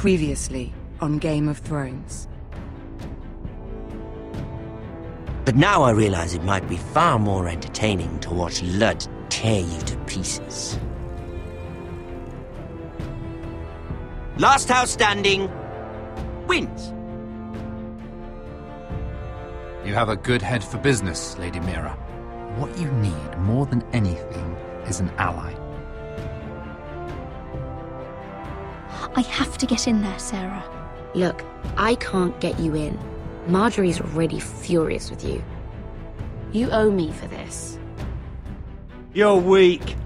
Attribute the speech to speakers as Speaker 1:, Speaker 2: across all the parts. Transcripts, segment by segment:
Speaker 1: Previously on Game of Thrones.
Speaker 2: But now I realize it might be far more entertaining to watch Ludd tear you to pieces. Last house standing wins.
Speaker 3: You have a good head for business, Lady Mira. What you need more than anything is an ally.
Speaker 4: I have to get in there, Sarah.
Speaker 5: Look, I can't get you in. Marjorie's already furious with you. You owe me for this.
Speaker 6: You're weak.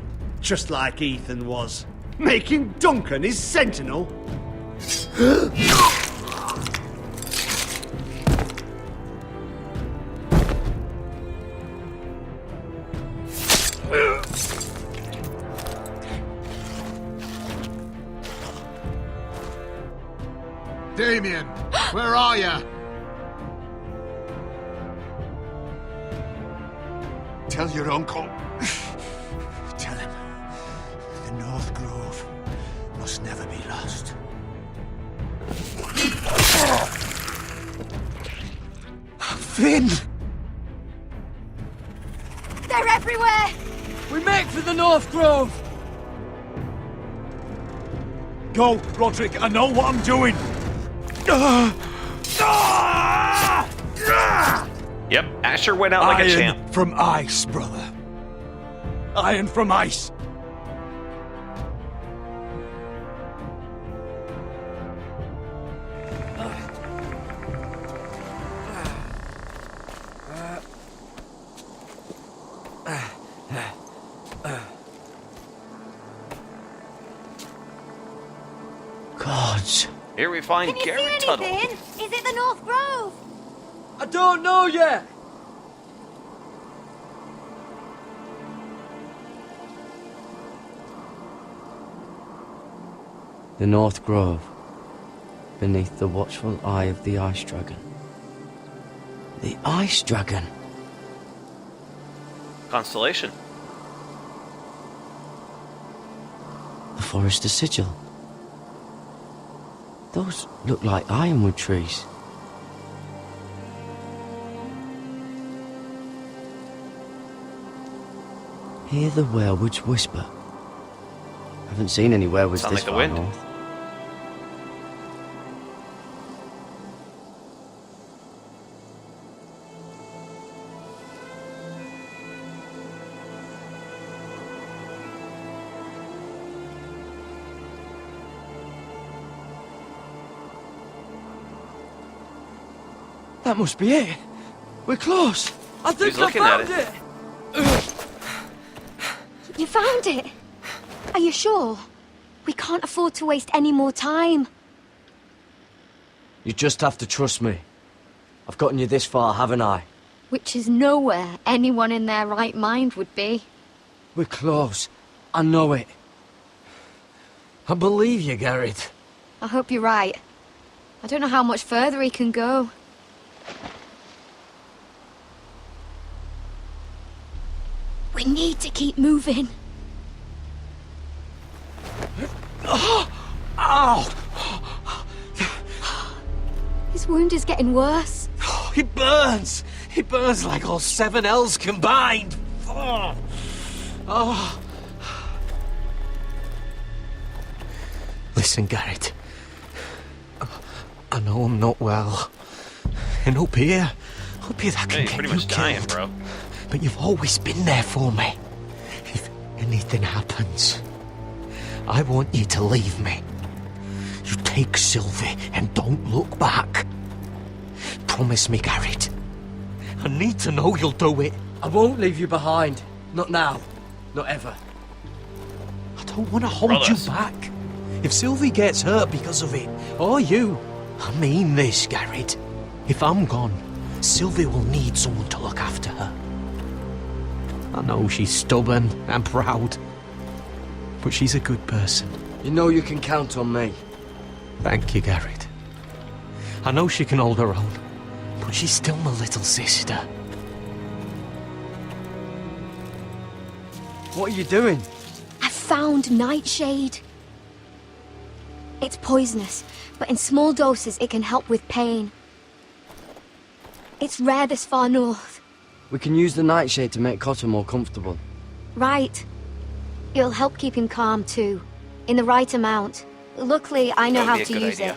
Speaker 6: Just like Ethan was. Making Duncan his sentinel.
Speaker 7: Damien, where are you? Tell your uncle. Tell him the North Grove must never be lost. Finn!
Speaker 4: They're everywhere!
Speaker 8: We make for the North Grove!
Speaker 6: Go, Roderick, I know what I'm doing.
Speaker 9: Yep, Asher went out like a champ.
Speaker 6: Iron from ice, brother. Iron from ice.
Speaker 2: Gods.
Speaker 9: Here we find
Speaker 4: Can you
Speaker 9: Garrett
Speaker 4: see
Speaker 9: Tuttle.
Speaker 4: anything? Is it the North Grove?
Speaker 8: I don't know yet!
Speaker 10: The North Grove, beneath the watchful eye of the Ice Dragon.
Speaker 2: The Ice Dragon.
Speaker 9: Constellation.
Speaker 10: The Forester Sigil. Those look like ironwood trees. Hear the werewoods whisper. Haven't seen any werewoods
Speaker 9: Sound
Speaker 10: this
Speaker 9: like the
Speaker 10: far
Speaker 9: wind.
Speaker 10: north.
Speaker 8: That must be it. We're close. I think
Speaker 9: He's
Speaker 8: I
Speaker 9: looking at
Speaker 8: found
Speaker 9: it.
Speaker 4: You found it? Are you sure? We can't afford to waste any more time.
Speaker 10: You just have to trust me. I've gotten you this far, haven't I?
Speaker 4: Which is nowhere anyone in their right mind would be.
Speaker 10: We're close. I know it. I believe you, Garrett.
Speaker 4: I hope you're right. I don't know how much further he can go. We need to keep moving.
Speaker 6: Ow!
Speaker 4: His wound is getting worse.
Speaker 6: He burns! He burns like all 7 L's combined! Oh. Oh.
Speaker 7: Listen, Garrett. I know I'm not well. And up here that
Speaker 9: Yeah,
Speaker 7: can
Speaker 9: you're
Speaker 7: get
Speaker 9: pretty
Speaker 7: you
Speaker 9: much dying,
Speaker 7: killed.
Speaker 9: bro.
Speaker 7: But you've always been there for me. If anything happens, I want you to leave me. You take Sylvie and don't look back. Promise me, Garrett. I need to know you'll do it.
Speaker 8: I won't leave you behind. Not now. Not ever.
Speaker 7: I don't want to hold
Speaker 9: Brothers.
Speaker 7: you back. If Sylvie gets hurt because of it, or you, I mean this, Garrett. If I'm gone, Sylvie will need someone to look after her. I know she's stubborn and proud, but she's a good person.
Speaker 10: You know you can count on me.
Speaker 7: Thank you, Garrett. I know she can hold her own, but she's still my little sister.
Speaker 8: What are you doing?
Speaker 4: I found Nightshade. It's poisonous, but in small doses it can help with pain. It's rare this far north.
Speaker 10: We can use the nightshade to make Cotter more comfortable.
Speaker 4: Right. It'll help keep him calm too, in the right amount. Luckily, I know
Speaker 9: That would
Speaker 4: how
Speaker 9: be a
Speaker 4: to
Speaker 9: good
Speaker 4: use
Speaker 9: idea.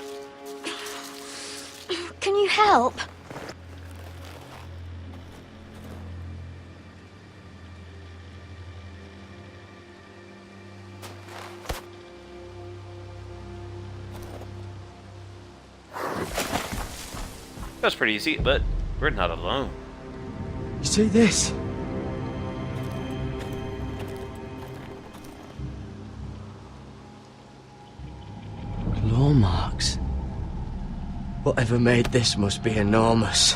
Speaker 4: it. Can you help?
Speaker 9: That was pretty easy, but we're not alone.
Speaker 10: You see this? Claw marks. Whatever made this must be enormous.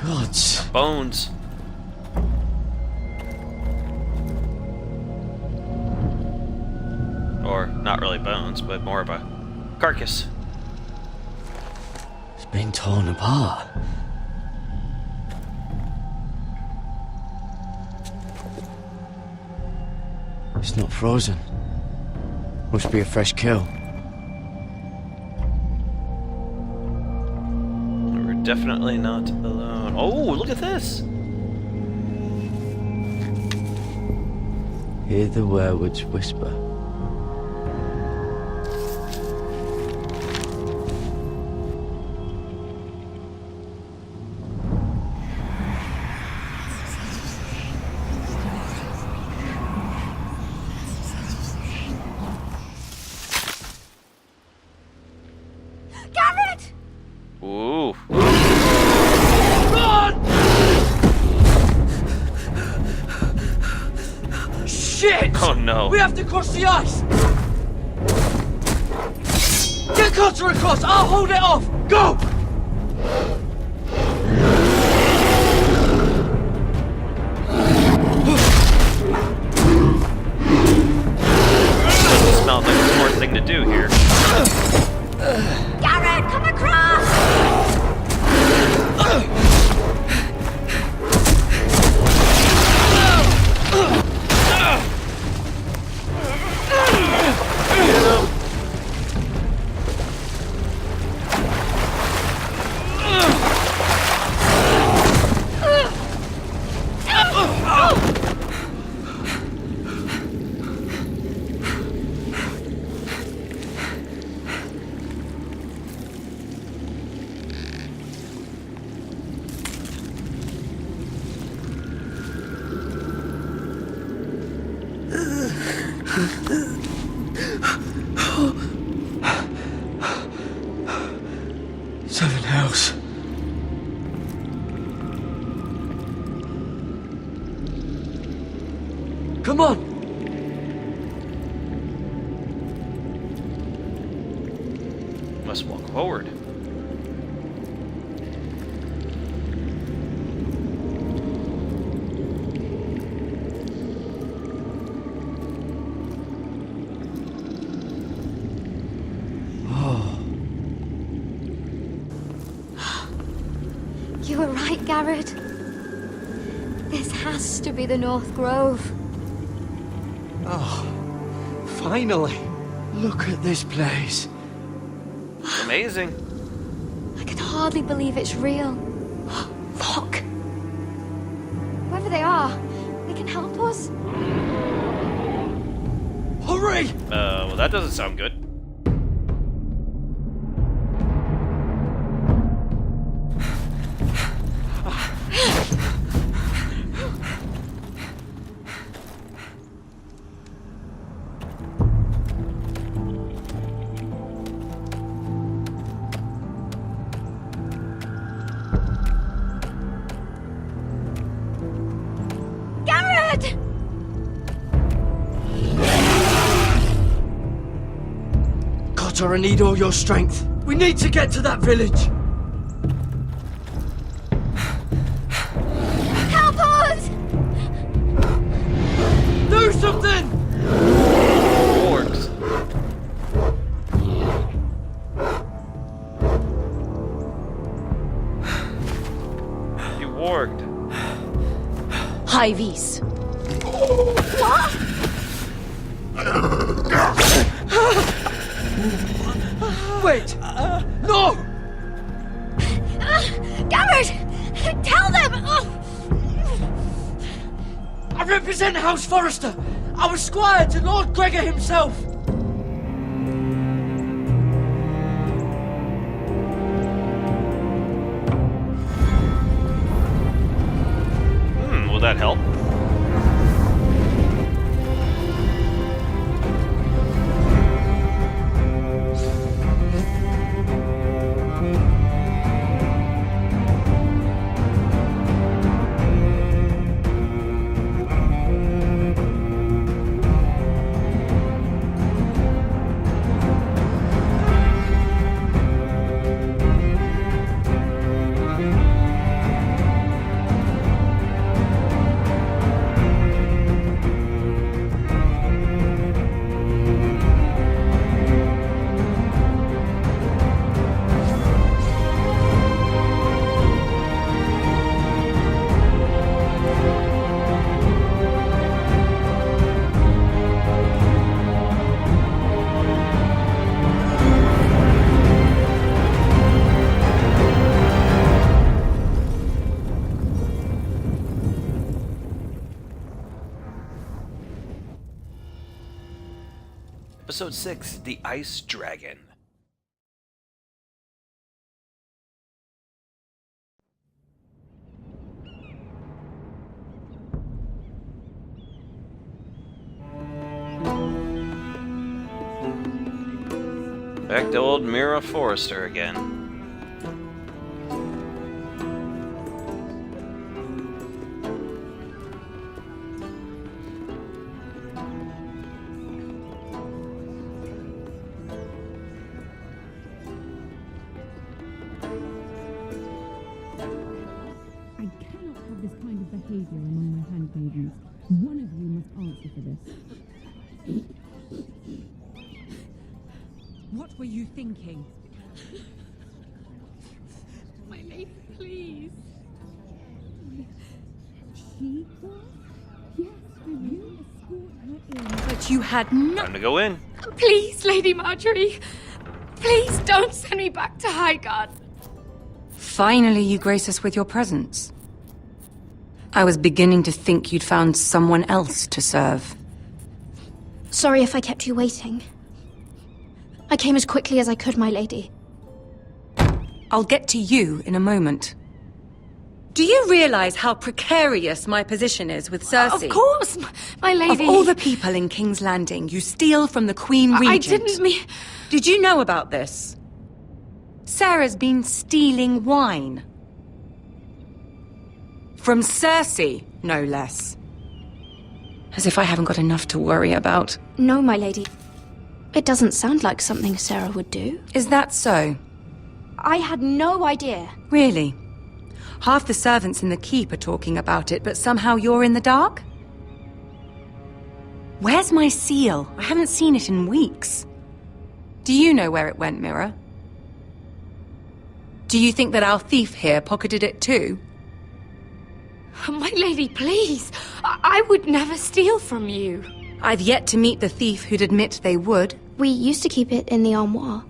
Speaker 10: Gods.
Speaker 9: Bones. Or not really bones, but more of a carcass.
Speaker 10: It's been torn apart. It's not frozen. Must be a fresh kill.
Speaker 9: We're definitely not alone. Oh, look at this!
Speaker 10: Hear the werewolves whisper.
Speaker 4: Garrett!
Speaker 9: Ooh.
Speaker 10: Shit!
Speaker 9: Oh no.
Speaker 10: We have to cross the ice! Get Cotter across! I'll hold it off! Go!
Speaker 9: Doesn't smell like a smart thing to do here.
Speaker 4: Garrett, come across!
Speaker 10: Seven hells. Come on!
Speaker 9: Must walk forward.
Speaker 4: You were right, Garrett. This has to be the North Grove.
Speaker 7: Oh, finally.
Speaker 10: Look at this place.
Speaker 9: It's amazing.
Speaker 4: I can hardly believe it's real. Look! Whoever they are, they can help us.
Speaker 10: Hurry!
Speaker 9: Well, that doesn't sound good.
Speaker 4: Garrett!
Speaker 10: Cotter, I need all your strength. We need to get to that village.
Speaker 4: Help us!
Speaker 10: Do something!
Speaker 9: Orcs. You warged.
Speaker 5: High vis.
Speaker 4: What?
Speaker 8: Represent House Forrester! I was squire to Lord Gregor himself!
Speaker 9: Will that help? Episode 6, The Ice Dragon. Back to old Mira Forrester again.
Speaker 11: Behavior among my handmaidens. One of you must answer for this.
Speaker 1: What were you thinking?
Speaker 11: My lady, please. She was? Yes, and you escort her in.
Speaker 1: But you had no—
Speaker 9: Time to go in.
Speaker 5: Please, Lady Marjorie. Please don't send me back to Highgarden.
Speaker 1: Finally, you grace us with your presence. I was beginning to think you'd found someone else to serve.
Speaker 4: Sorry if I kept you waiting. I came as quickly as I could, my lady.
Speaker 1: I'll get to you in a moment. Do you realize how precarious my position is with Cersei?
Speaker 5: Of course, my lady.
Speaker 1: Of all the people in King's Landing, you steal from the Queen Regent.
Speaker 5: I didn't mean—
Speaker 1: Did you know about this? Sarah's been stealing wine. From Cersei, no less. As if I haven't got enough to worry about.
Speaker 4: No, my lady. It doesn't sound like something Sarah would do.
Speaker 1: Is that so?
Speaker 4: I had no idea.
Speaker 1: Really? Half the servants in the keep are talking about it, but somehow you're in the dark? Where's my seal? I haven't seen it in weeks. Do you know where it went, Mira? Do you think that our thief here pocketed it too?
Speaker 5: My lady, please. I would never steal from you.
Speaker 1: I've yet to meet the thief who'd admit they would.
Speaker 4: We used to keep it in the armoire.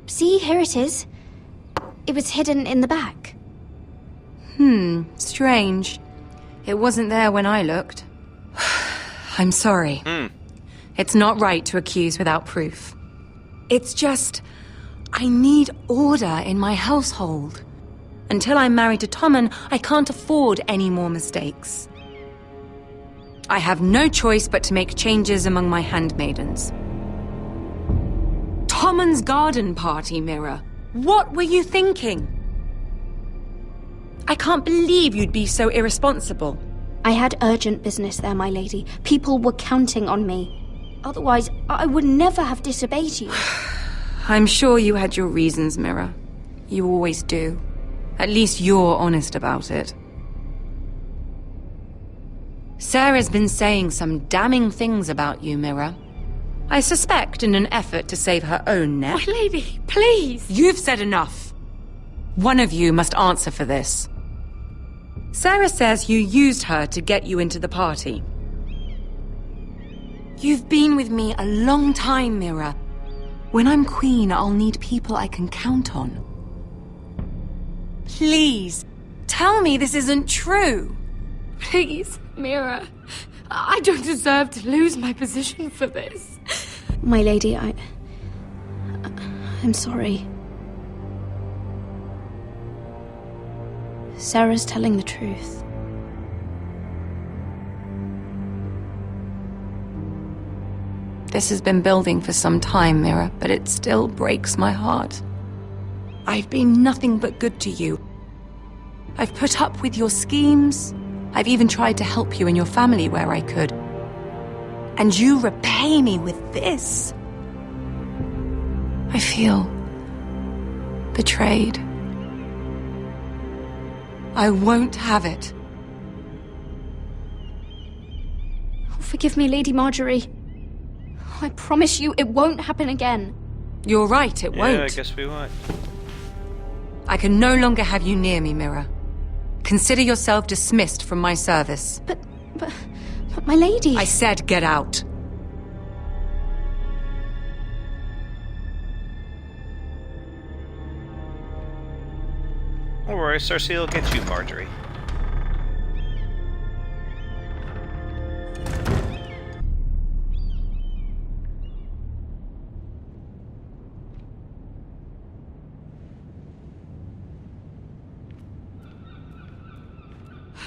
Speaker 4: See, here it is. It was hidden in the back.
Speaker 1: Strange. It wasn't there when I looked. I'm sorry. It's not right to accuse without proof. It's just, I need order in my household. Until I'm married to Tommen, I can't afford any more mistakes. I have no choice but to make changes among my handmaidens. Tommen's garden party, Mira. What were you thinking? I can't believe you'd be so irresponsible.
Speaker 4: I had urgent business there, my lady. People were counting on me. Otherwise, I would never have disobeyed you.
Speaker 1: I'm sure you had your reasons, Mira. You always do. At least you're honest about it. Sarah's been saying some damning things about you, Mira. I suspect in an effort to save her own neck.
Speaker 5: My lady, please.
Speaker 1: You've said enough. One of you must answer for this. Sarah says you used her to get you into the party. You've been with me a long time, Mira. When I'm queen, I'll need people I can count on. Please, tell me this isn't true.
Speaker 4: Please, Mira. I don't deserve to lose my position for this. My lady, I'm sorry. Sarah's telling the truth.
Speaker 1: This has been building for some time, Mira, but it still breaks my heart. I've been nothing but good to you. I've put up with your schemes. I've even tried to help you and your family where I could. And you repay me with this. I feel betrayed. I won't have it.
Speaker 4: Forgive me, Lady Marjorie. I promise you it won't happen again.
Speaker 1: You're right, it won't.
Speaker 9: Yeah, I guess we won't.
Speaker 1: I can no longer have you near me, Mira. Consider yourself dismissed from my service.
Speaker 4: But my lady...
Speaker 1: I said get out.
Speaker 9: Don't worry, Cersei will get you, Marjorie.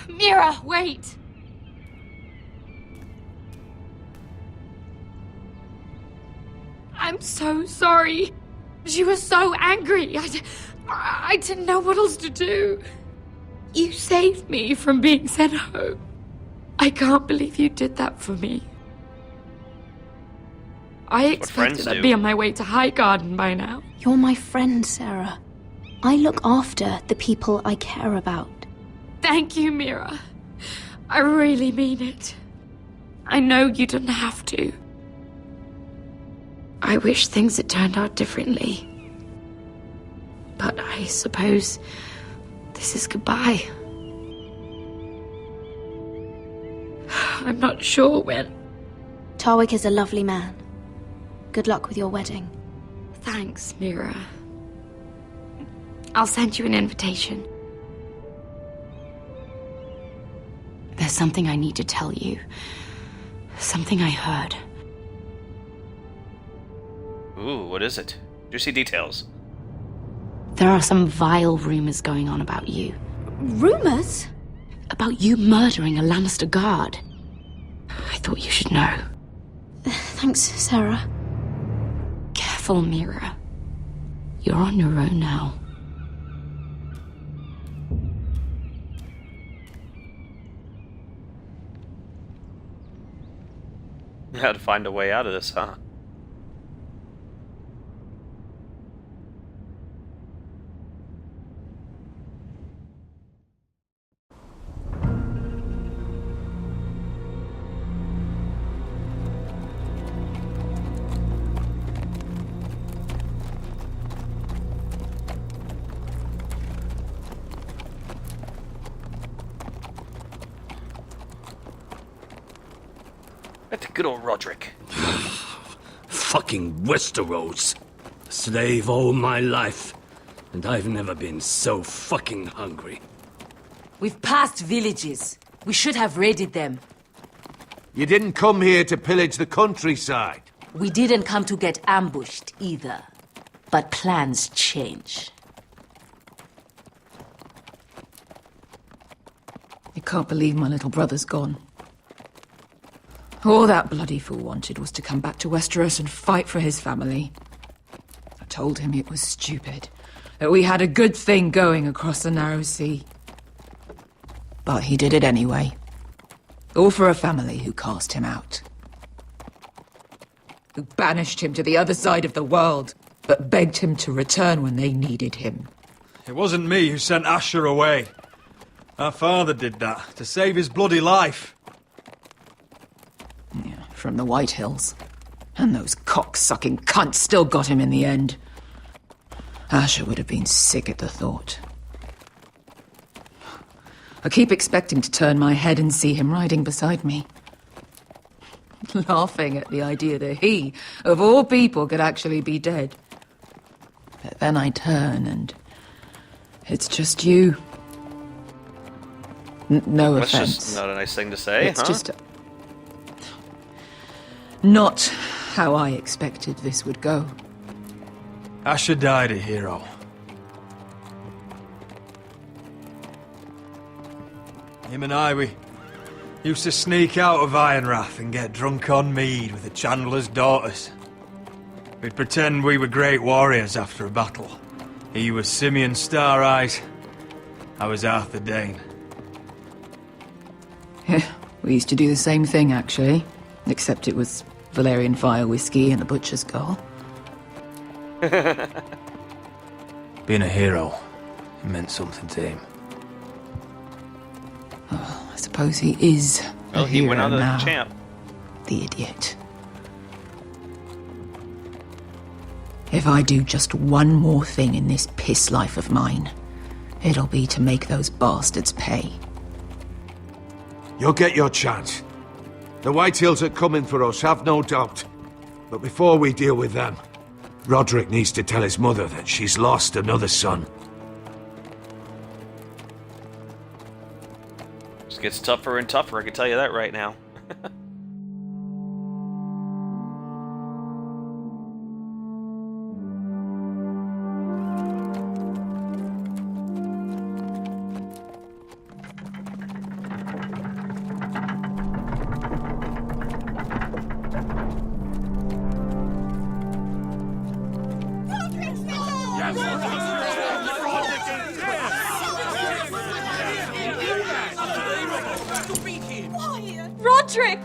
Speaker 4: Mira, wait! I'm so sorry. She was so angry. I didn't know what else to do. You saved me from being sent home. I can't believe you did that for me. I expected I'd be on my way to Highgarden by now. You're my friend, Sarah. I look after the people I care about. Thank you, Mira. I really mean it. I know you didn't have to. I wish things had turned out differently. But I suppose this is goodbye. I'm not sure when.
Speaker 12: Tarwick is a lovely man. Good luck with your wedding.
Speaker 4: Thanks, Mira. I'll send you an invitation. There's something I need to tell you. Something I heard.
Speaker 9: Ooh, what is it? Juicy details.
Speaker 5: There are some vile rumors going on about you.
Speaker 12: Rumors?
Speaker 5: About you murdering a Lannister guard. I thought you should know.
Speaker 12: Thanks, Sarah.
Speaker 5: Careful, Mira. You're on your own now.
Speaker 9: How to find a way out of this, huh? That's good old Roderick.
Speaker 10: Fucking Westeros. Slave all my life. And I've never been so fucking hungry.
Speaker 13: We've passed villages. We should have raided them.
Speaker 6: You didn't come here to pillage the countryside.
Speaker 13: We didn't come to get ambushed either. But plans change.
Speaker 14: I can't believe my little brother's gone. All that bloody fool wanted was to come back to Westeros and fight for his family. I told him it was stupid, that we had a good thing going across the narrow sea. But he did it anyway. All for a family who cast him out. Who banished him to the other side of the world, but begged him to return when they needed him.
Speaker 15: It wasn't me who sent Asher away. Our father did that, to save his bloody life.
Speaker 14: Yeah, from the White Hills. And those cock-sucking cunts still got him in the end. Asher would have been sick at the thought. I keep expecting to turn my head and see him riding beside me. laughing at the idea that he, of all people, could actually be dead. But then I turn and it's just you. No
Speaker 9: That's
Speaker 14: offense.
Speaker 9: just not a nice thing to say,
Speaker 14: It's
Speaker 9: huh?
Speaker 14: just not how I expected this would go.
Speaker 15: Asher died a hero. Him and I, we used to sneak out of Ironrath and get drunk on mead with the Chandler's daughters. We'd pretend we were great warriors after a battle. He was Simeon Star-Eyes. I was Arthur Dane.
Speaker 14: Yeah, we used to do the same thing, actually. Except it was Valerian fire whiskey and a butcher's girl.
Speaker 15: Being a hero, it meant something to him.
Speaker 14: Oh, I suppose he is
Speaker 9: Well,
Speaker 14: a
Speaker 9: he
Speaker 14: hero
Speaker 9: went out as
Speaker 14: now.
Speaker 9: a champ.
Speaker 14: The idiot. If I do just one more thing in this piss life of mine, it'll be to make those bastards pay.
Speaker 16: You'll get your chance. The Whitehills are coming for us, have no doubt. But before we deal with them, Roderick needs to tell his mother that she's lost another son.
Speaker 9: Just gets tougher and tougher, I can tell you that right now.
Speaker 4: Roderick!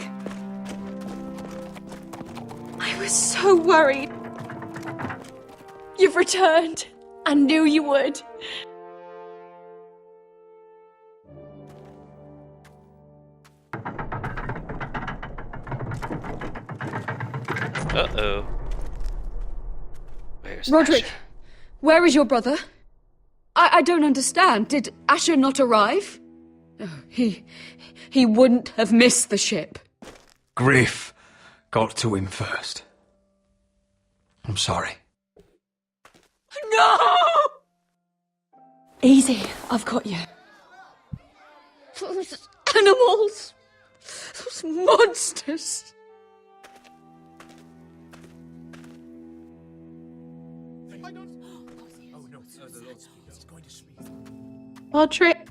Speaker 4: I was so worried. You've returned. I knew you would.
Speaker 9: Uh-oh. Where's
Speaker 4: Roderick,
Speaker 9: Asher?
Speaker 4: where is your brother? I don't understand. Did Asher not arrive? Oh, he wouldn't have missed the ship.
Speaker 15: Griff got to him first. I'm sorry.
Speaker 4: No! Easy, I've got you. Those animals. Those monsters. Roderick.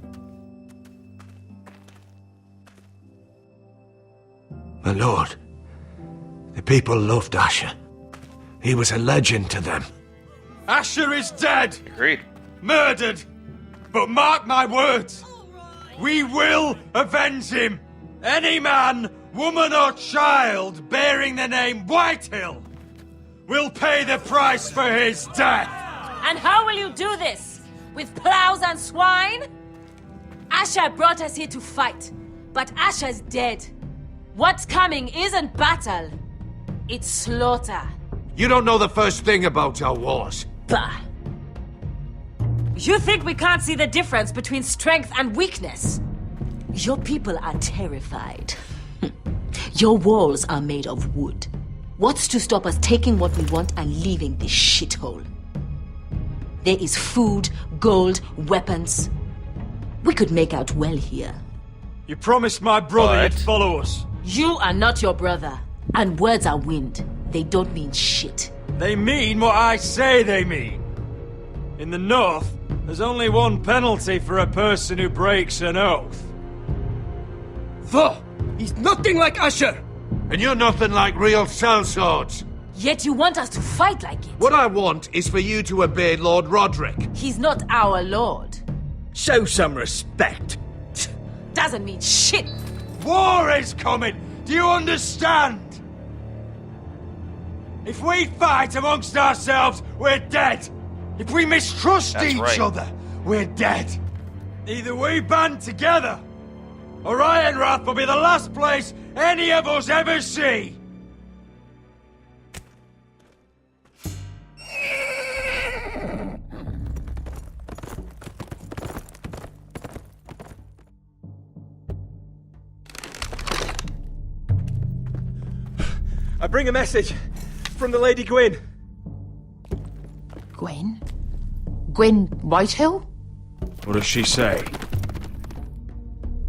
Speaker 16: My lord, the people loved Asher. He was a legend to them.
Speaker 15: Asher is dead!
Speaker 9: Agreed.
Speaker 15: Murdered! But mark my words, we will avenge him! Any man, woman or child bearing the name Whitehill will pay the price for his death!
Speaker 17: And how will you do this? With plows and swine? Asher brought us here to fight, but Asher's dead. What's coming isn't battle, it's slaughter.
Speaker 16: You don't know the first thing about our wars.
Speaker 17: Bah! You think we can't see the difference between strength and weakness? Your people are terrified. Your walls are made of wood. What's to stop us taking what we want and leaving this shithole? There is food, gold, weapons. We could make out well here.
Speaker 15: You promised my brother you'd follow us.
Speaker 17: You are not your brother. And words are wind. They don't mean shit.
Speaker 15: They mean what I say they mean. In the North, there's only one penalty for a person who breaks an oath.
Speaker 10: Though, he's nothing like Asher!
Speaker 16: And you're nothing like real sellswords.
Speaker 17: Yet you want us to fight like it.
Speaker 16: What I want is for you to obey Lord Roderick.
Speaker 17: He's not our lord.
Speaker 10: Show some respect.
Speaker 17: Doesn't mean shit.
Speaker 15: War is coming! Do you understand? If we fight amongst ourselves, we're dead. If we mistrust each other, we're dead. Either we band together, or Ironrath will be the last place any of us ever see. I bring a message from the Lady Gwyn.
Speaker 14: Gwyn? Gwyn Whitehill?
Speaker 16: What does she say?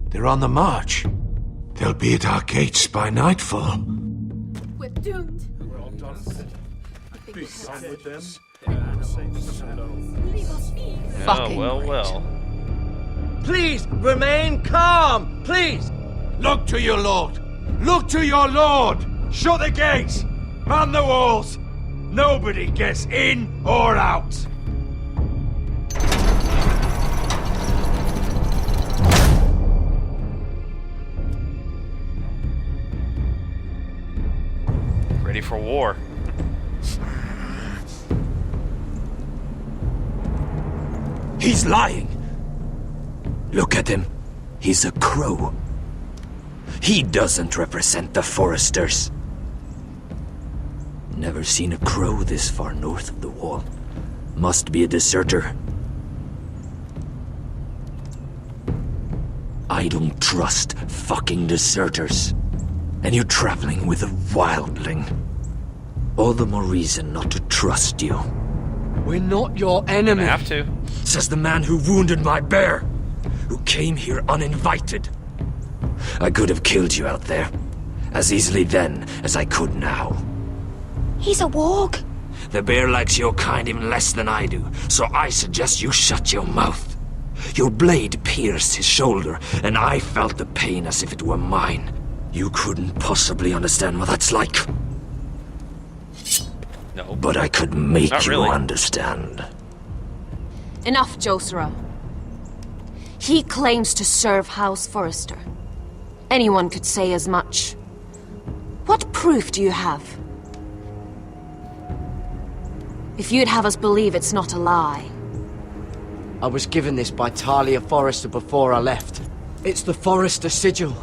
Speaker 16: They're on the march. They'll be at our gates by nightfall.
Speaker 4: We're doomed.
Speaker 16: We're all done.
Speaker 15: Be done with them.
Speaker 9: Oh, well.
Speaker 7: Please, remain calm, please!
Speaker 16: Look to your lord! Look to your lord!
Speaker 15: Shut the gates! Man the walls! Nobody gets in or out!
Speaker 9: Ready for war.
Speaker 18: He's lying! Look at him. He's a crow. He doesn't represent the Foresters. Never seen a crow this far north of the wall. Must be a deserter. I don't trust fucking deserters. And you're traveling with a wildling. All the more reason not to trust you.
Speaker 7: We're not your enemy.
Speaker 9: I have to.
Speaker 18: Says the man who wounded my bear. Who came here uninvited. I could have killed you out there. As easily then as I could now.
Speaker 12: He's a warg.
Speaker 18: The bear likes your kind even less than I do, so I suggest you shut your mouth. Your blade pierced his shoulder, and I felt the pain as if it were mine. You couldn't possibly understand what that's like.
Speaker 9: No.
Speaker 18: But I could make
Speaker 9: Not
Speaker 18: you
Speaker 9: really.
Speaker 18: understand.
Speaker 5: Enough, Josera. He claims to serve House Forrester. Anyone could say as much. What proof do you have? If you'd have us believe it's not a lie.
Speaker 7: I was given this by Talia Forrester before I left. It's the Forrester sigil.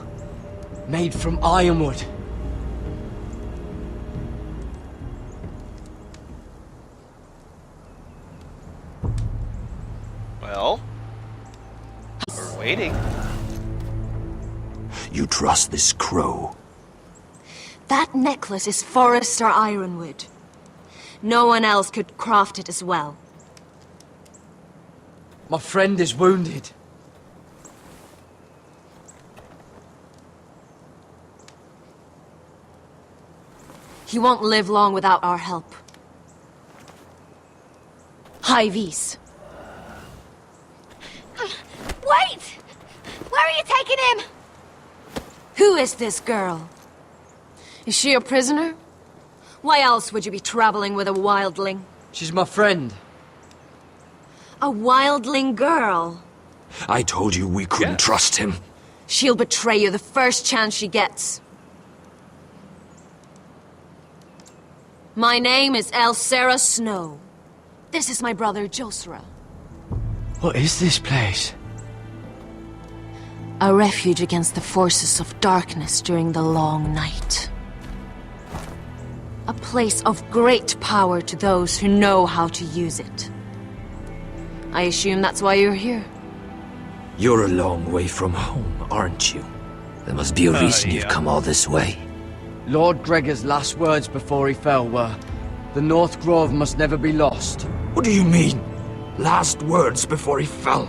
Speaker 7: Made from ironwood.
Speaker 9: Well, we're waiting.
Speaker 18: You trust this crow?
Speaker 5: That necklace is Forrester ironwood. No one else could craft it as well.
Speaker 7: My friend is wounded.
Speaker 5: He won't live long without our help. High Vis.
Speaker 4: Wait! Where are you taking him?
Speaker 5: Who is this girl? Is she a prisoner? Why else would you be traveling with a wildling?
Speaker 7: She's my friend.
Speaker 5: A wildling girl?
Speaker 18: I told you we couldn't trust him.
Speaker 5: She'll betray you the first chance she gets. My name is Elsera Snow. This is my brother Josera.
Speaker 7: What is this place?
Speaker 5: A refuge against the forces of darkness during the long night. A place of great power to those who know how to use it. I assume that's why you're here.
Speaker 18: You're a long way from home, aren't you? There must be a reason you've come all this way.
Speaker 7: Lord Gregor's last words before he fell were, "The North Grove must never be lost."
Speaker 18: What do you mean? Last words before he fell?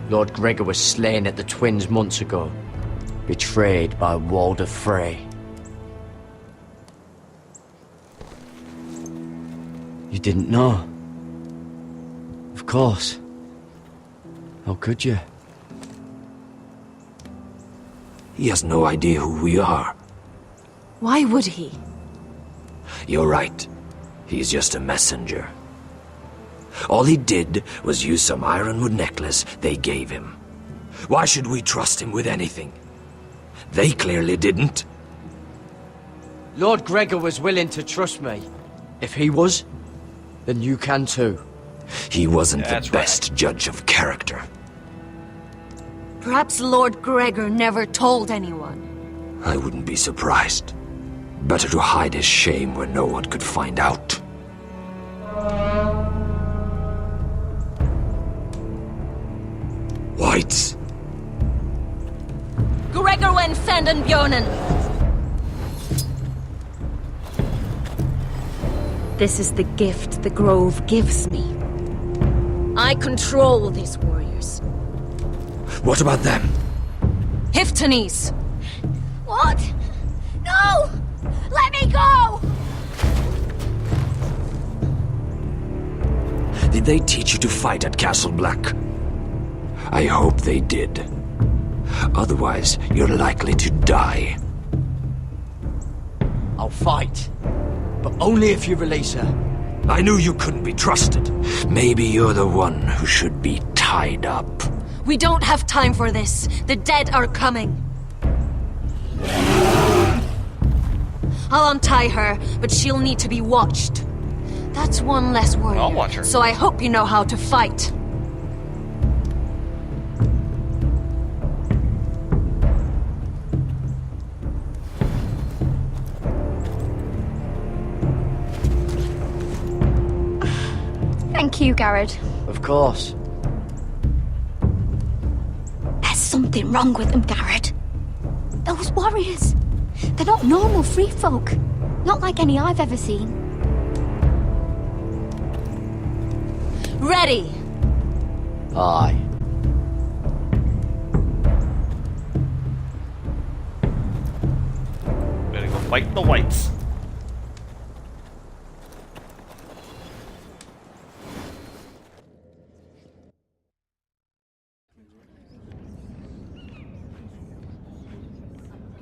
Speaker 7: Lord Gregor was slain at the Twins months ago, betrayed by Walder Frey. You didn't know? Of course. How could you?
Speaker 18: He has no idea who we are.
Speaker 5: Why would he?
Speaker 18: You're right. He's just a messenger. All he did was use some ironwood necklace they gave him. Why should we trust him with anything? They clearly didn't.
Speaker 7: Lord Gregor was willing to trust me. If he was, then you can too.
Speaker 18: He wasn't the best judge of character.
Speaker 5: Perhaps Lord Gregor never told anyone.
Speaker 18: I wouldn't be surprised. Better to hide his shame where no one could find out. Whites.
Speaker 5: Gregor went send and
Speaker 17: Championen! This is the gift the Grove gives me. I control these warriors.
Speaker 18: What about them?
Speaker 17: Hiftanes!
Speaker 4: What? No! Let me go!
Speaker 18: Did they teach you to fight at Castle Black? I hope they did. Otherwise, you're likely to die.
Speaker 8: I'll fight. But only if you release her.
Speaker 18: I knew you couldn't be trusted. Maybe you're the one who should be tied up.
Speaker 17: We don't have time for this. The dead are coming. I'll untie her, but she'll need to be watched. That's one less warrior.
Speaker 9: I'll watch her.
Speaker 17: So I hope you know how to fight.
Speaker 4: Thank you, Garrett.
Speaker 8: Of course.
Speaker 4: There's something wrong with them, Garrett. Those warriors. They're not normal free folk. Not like any I've ever seen.
Speaker 17: Ready!
Speaker 8: Aye.
Speaker 9: Better go fight the whites.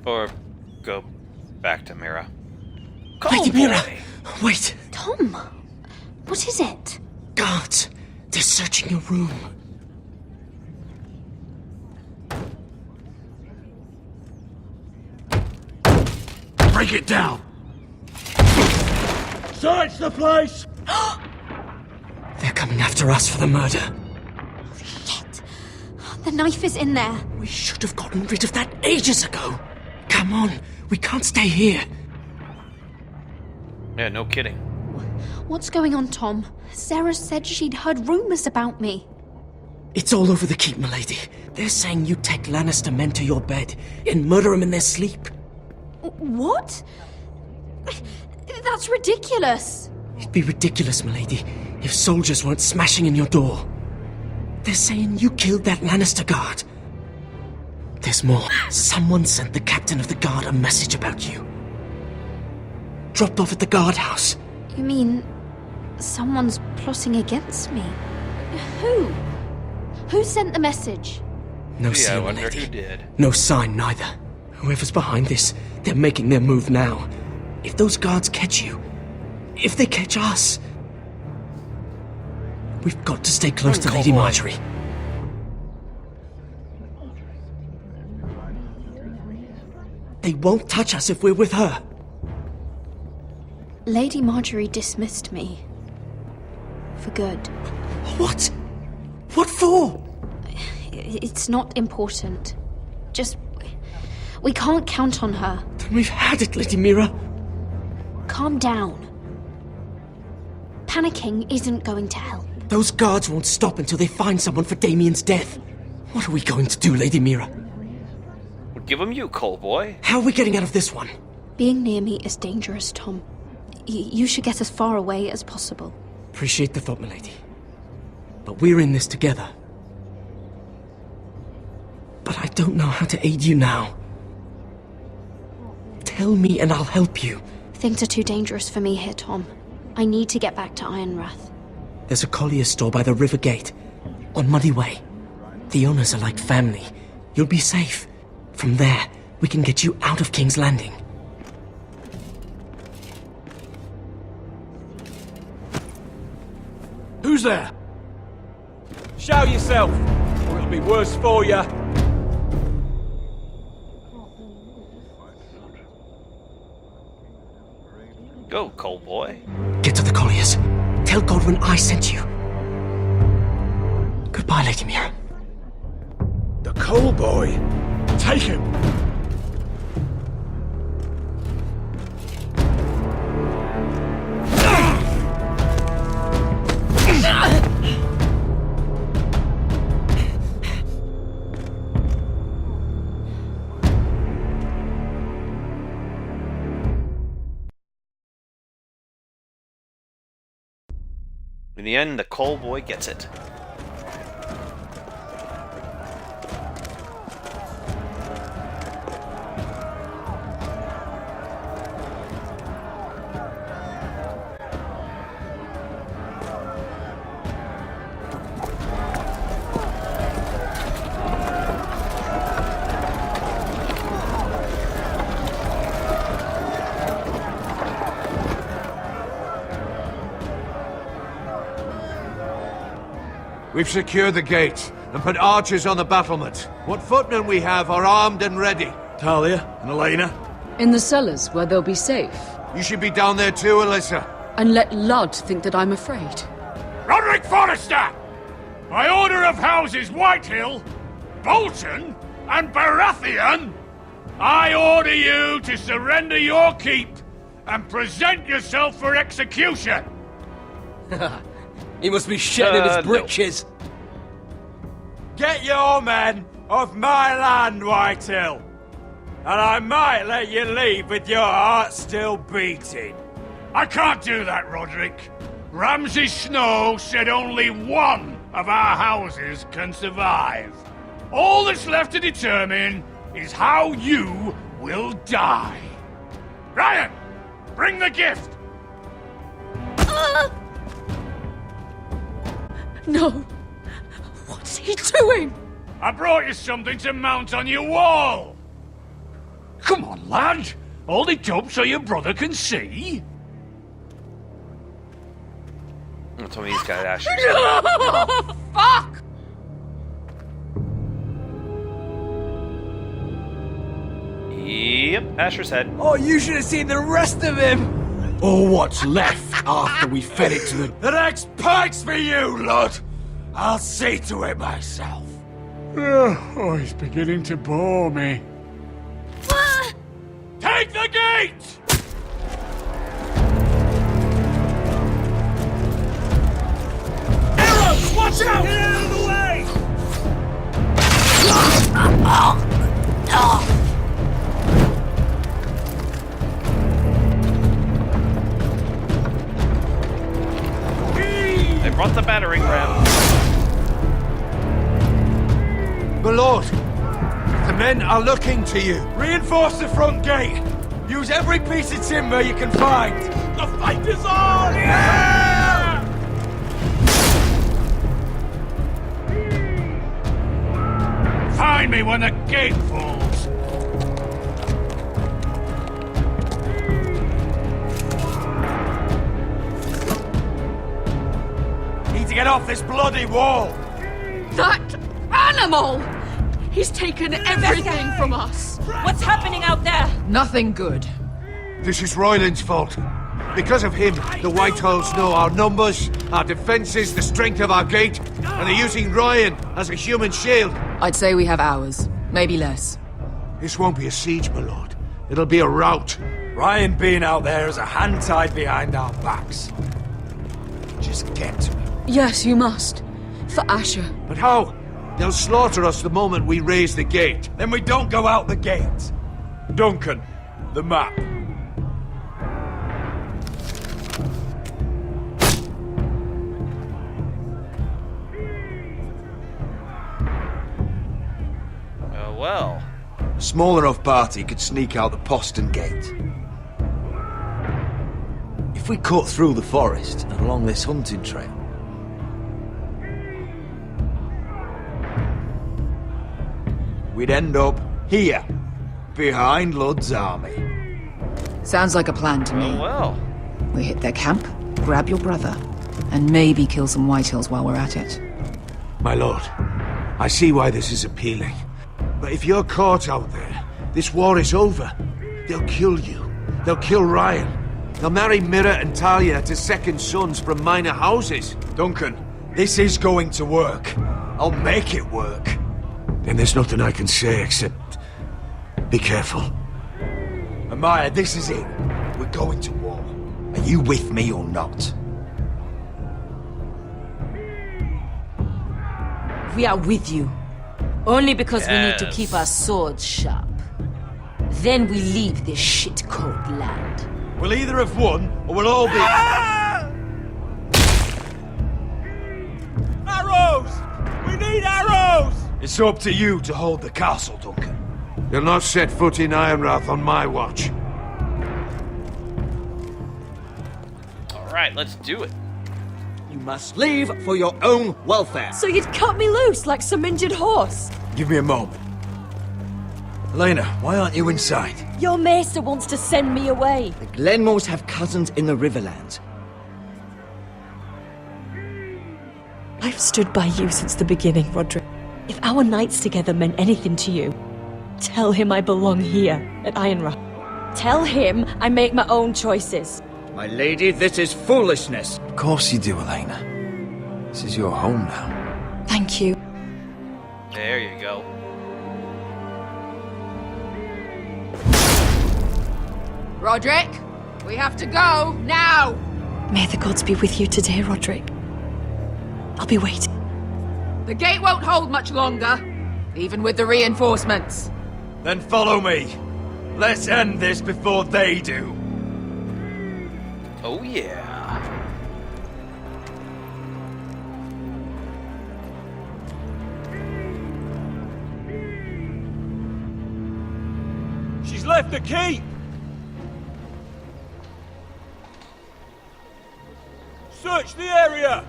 Speaker 9: Or go back to Mira.
Speaker 7: Lady Mira! Wait!
Speaker 4: Tom! What is it?
Speaker 7: Guards! They're searching your room.
Speaker 16: Break it down! Search the place!
Speaker 7: They're coming after us for the murder.
Speaker 4: Shit. The knife is in there.
Speaker 7: We should have gotten rid of that ages ago. Come on, we can't stay here.
Speaker 9: Yeah, no kidding.
Speaker 4: What's going on, Tom? Sarah said she'd heard rumors about me.
Speaker 7: It's all over the keep, milady. They're saying you take Lannister men to your bed and murder them in their sleep.
Speaker 4: What? That's ridiculous.
Speaker 7: It'd be ridiculous, milady, if soldiers weren't smashing in your door. They're saying you killed that Lannister guard. There's more. Someone sent the captain of the guard a message about you. Dropped off at the guardhouse.
Speaker 4: You mean someone's plotting against me? Who? Who sent the message?
Speaker 7: No
Speaker 9: Yeah,
Speaker 7: seal,
Speaker 9: I wonder
Speaker 7: milady.
Speaker 9: who did.
Speaker 7: No sign, neither. Whoever's behind this, they're making their move now. If those guards catch you, if they catch us, we've got to stay close to Lady Marjorie. They won't touch us if we're with her.
Speaker 4: Lady Marjorie dismissed me. For good.
Speaker 7: What? What for?
Speaker 4: It's not important. Just... we can't count on her.
Speaker 7: Then we've had it, Lady Mira.
Speaker 4: Calm down. Panicking isn't going to help.
Speaker 7: Those guards won't stop until they find someone for Damien's death. What are we going to do, Lady Mira?
Speaker 9: We'll give him you, Cole boy.
Speaker 7: How are we getting out of this one?
Speaker 4: Being near me is dangerous, Tom. You should get as far away as possible.
Speaker 7: Appreciate the thought, milady. But we're in this together. But I don't know how to aid you now. Tell me and I'll help you.
Speaker 4: Things are too dangerous for me here, Tom. I need to get back to Ironrath.
Speaker 7: There's a collier's store by the river gate, on Muddy Way. The owners are like family. You'll be safe. From there, we can get you out of King's Landing.
Speaker 6: Who's there? Show yourself, or it'll be worse for you.
Speaker 9: Go, Cole boy.
Speaker 7: Get to the colliers. Tell Godwin I sent you. Goodbye, Lady Mira.
Speaker 16: The Cole boy. Take him.
Speaker 9: In the end, the coal boy gets it.
Speaker 16: We've secured the gate and put archers on the battlement. What footmen we have are armed and ready.
Speaker 15: Talia and Elena?
Speaker 19: In the cellars, where they'll be safe.
Speaker 16: You should be down there too, Alyssa.
Speaker 19: And let Ludd think that I'm afraid.
Speaker 20: Roderick Forrester! By order of Houses Whitehill, Bolton, and Baratheon, I order you to surrender your keep and present yourself for execution!
Speaker 8: He must be shitting in his britches.
Speaker 15: No. Get your men off my land, Whitehill. And I might let you leave with your heart still beating.
Speaker 20: I can't do that, Roderick. Ramsay Snow said only one of our houses can survive. All that's left to determine is how you will die. Ryan, bring the gift!
Speaker 19: No! What's he doing?
Speaker 20: I brought you something to mount on your wall! Come on, lad! Hold it up so your brother can see!
Speaker 9: That's what he's got, Asher.
Speaker 19: Fuck!
Speaker 9: Yep, Asher's head.
Speaker 15: Oh, you should have seen the rest of him!
Speaker 7: Or what's left after we fed it to the...
Speaker 15: The next pike's for you, Lud! I'll see to it myself.
Speaker 20: Oh, he's beginning to bore me. Take the gate! Arrows! Watch out! Get out of the way!
Speaker 9: They brought the battering ram.
Speaker 16: My lord, the men are looking to you.
Speaker 15: Reinforce the front gate. Use every piece of timber you can find.
Speaker 20: The fight is on! Yeah! Find me when the gate falls.
Speaker 15: Need to get off this bloody wall.
Speaker 19: That animal! He's taken everything from us.
Speaker 17: What's happening out there?
Speaker 14: Nothing good.
Speaker 16: This is Royland's fault. Because of him, the Whitehills know our numbers, our defenses, the strength of our gate, and they're using Ryan as a human shield.
Speaker 14: I'd say we have hours, maybe less.
Speaker 16: This won't be a siege, my lord. It'll be a rout.
Speaker 15: Ryan being out there is a hand tied behind our backs. Just get to him.
Speaker 19: Yes, you must. For Asher.
Speaker 16: But how? They'll slaughter us the moment we raise the gate.
Speaker 15: Then we don't go out the gate. Duncan, the map.
Speaker 9: Well.
Speaker 15: A small enough party could sneak out the postern gate. If we cut through the forest and along this hunting trail, we'd end up here, behind Ludd's army.
Speaker 14: Sounds like a plan to me.
Speaker 9: Oh, well.
Speaker 14: We hit their camp, grab your brother, and maybe kill some Whitehills while we're at it.
Speaker 16: My lord, I see why this is appealing. But if you're caught out there, this war is over. They'll kill you. They'll kill Ryan. They'll marry Mira and Talia to second sons from minor houses.
Speaker 15: Duncan, this is going to work. I'll make it work.
Speaker 16: Then there's nothing I can say except... be careful.
Speaker 15: Amaya, this is it. We're going to war. Are you with me or not?
Speaker 17: We are with you. Only because we need to keep our swords sharp. Then we leave this shit-cold land.
Speaker 15: We'll either have won, or we'll all be... It's up to you to hold the castle, Duncan.
Speaker 16: You'll not set foot in Ironrath on my watch.
Speaker 9: Alright, let's do it.
Speaker 8: You must leave for your own welfare.
Speaker 19: So you'd cut me loose like some injured horse?
Speaker 15: Give me a moment. Elena, why aren't you inside?
Speaker 19: Your maester wants to send me away.
Speaker 8: The Glenmores have cousins in the Riverlands.
Speaker 19: I've stood by you since the beginning, Roderick. If our nights together meant anything to you, tell him I belong here at Ironrath. Tell him I make my own choices.
Speaker 8: My lady, this is foolishness.
Speaker 15: Of course you do, Elena. This is your home now.
Speaker 19: Thank you.
Speaker 9: There you go.
Speaker 14: Roderick, we have to go, now!
Speaker 19: May the gods be with you today, Roderick. I'll be waiting.
Speaker 14: The gate won't hold much longer, even with the reinforcements.
Speaker 15: Then follow me. Let's end this before they do.
Speaker 9: Oh yeah.
Speaker 15: She's left the keep. Search the area!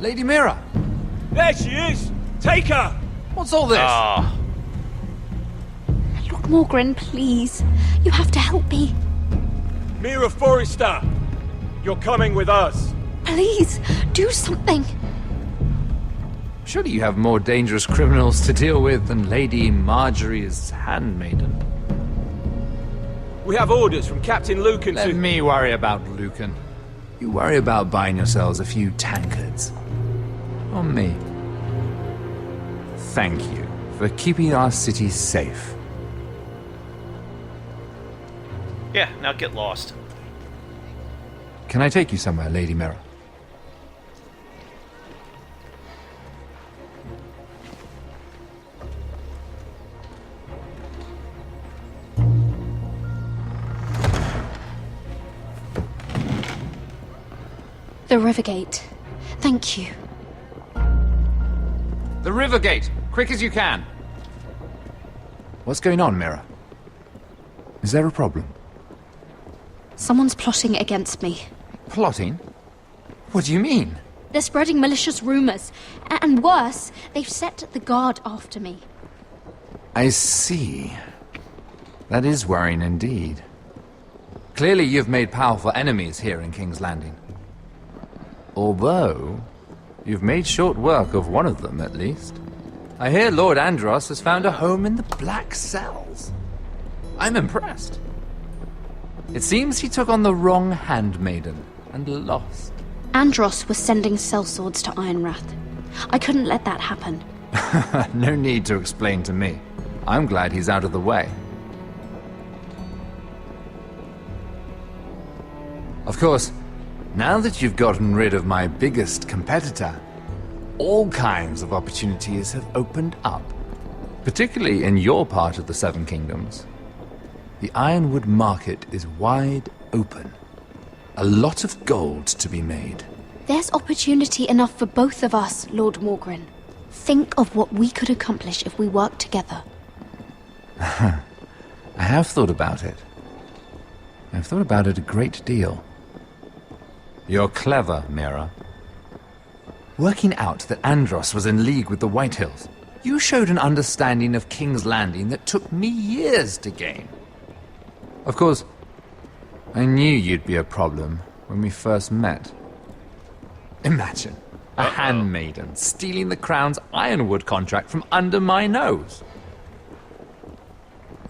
Speaker 3: Lady Mira!
Speaker 15: There she is! Take her!
Speaker 3: What's all this?
Speaker 12: Lord Morgren, please. You have to help me.
Speaker 15: Mira Forrester! You're coming with us!
Speaker 12: Please, do something.
Speaker 3: Surely you have more dangerous criminals to deal with than Lady Marjorie's handmaiden.
Speaker 15: We have orders from Captain Lucan
Speaker 3: Let me worry about Lucan. You worry about buying yourselves a few tankards. On me. Thank you for keeping our city safe.
Speaker 9: Yeah, now get lost.
Speaker 3: Can I take you somewhere, Lady Mira?
Speaker 12: The Rivergate. Thank you.
Speaker 3: The Rivergate! Quick as you can! What's going on, Mira? Is there a problem?
Speaker 12: Someone's plotting against me.
Speaker 3: Plotting? What do you mean?
Speaker 12: They're spreading malicious rumors. And worse, they've set the guard after me.
Speaker 3: I see. That is worrying indeed. Clearly you've made powerful enemies here in King's Landing. Although, you've made short work of one of them, at least. I hear Lord Andros has found a home in the Black Cells. I'm impressed. It seems he took on the wrong handmaiden and lost.
Speaker 12: Andros was sending sellswords to Ironrath. I couldn't let that happen.
Speaker 3: No need to explain to me. I'm glad he's out of the way. Of course, now that you've gotten rid of my biggest competitor, all kinds of opportunities have opened up. Particularly in your part of the Seven Kingdoms. The Ironwood market is wide open. A lot of gold to be made.
Speaker 12: There's opportunity enough for both of us, Lord Morgren. Think of what we could accomplish if we worked together.
Speaker 3: I have thought about it. I've thought about it a great deal. You're clever, Mira. Working out that Andros was in league with the Whitehills, you showed an understanding of King's Landing that took me years to gain. Of course, I knew you'd be a problem when we first met. Imagine a handmaiden stealing the Crown's Ironwood contract from under my nose.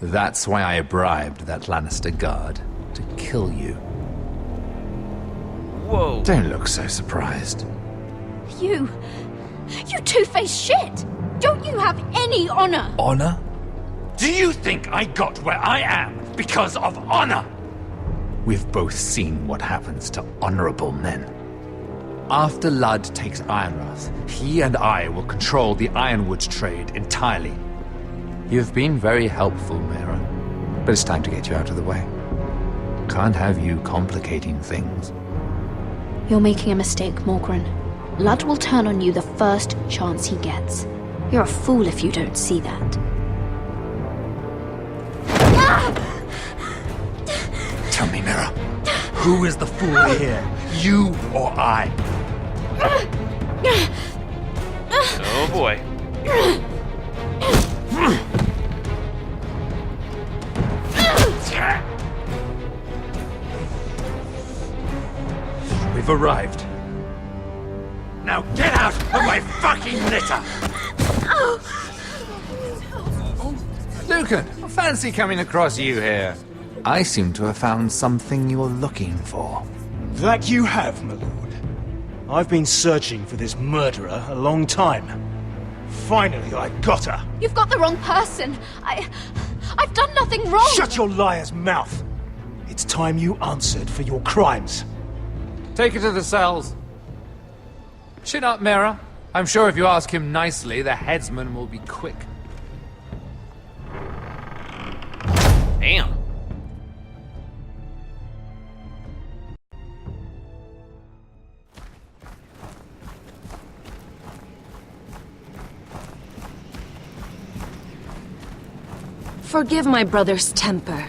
Speaker 3: That's why I bribed that Lannister guard to kill you.
Speaker 9: Whoa.
Speaker 3: Don't look so surprised.
Speaker 12: You two-faced shit! Don't you have any honor?
Speaker 3: Honor? Do you think I got where I am because of honor? We've both seen what happens to honorable men. After Ludd takes Ironrath, he and I will control the Ironwood trade entirely. You've been very helpful, Mira, but it's time to get you out of the way. Can't have you complicating things.
Speaker 12: You're making a mistake, Morgren. Ludd will turn on you the first chance he gets. You're a fool if you don't see that.
Speaker 15: Tell me, Mira, who is the fool here? You or I?
Speaker 9: Oh boy.
Speaker 15: We've arrived. Now get out of my fucking litter!
Speaker 3: Lucan, fancy coming across you here. I seem to have found something you're looking for.
Speaker 10: That you have, my lord. I've been searching for this murderer a long time. Finally, I got her.
Speaker 12: You've got the wrong person. I've done nothing wrong.
Speaker 10: Shut your liar's mouth. It's time you answered for your crimes.
Speaker 3: Take her to the cells. Chin up, Mira. I'm sure if you ask him nicely, the headsman will be quick.
Speaker 9: Damn.
Speaker 5: Forgive my brother's temper.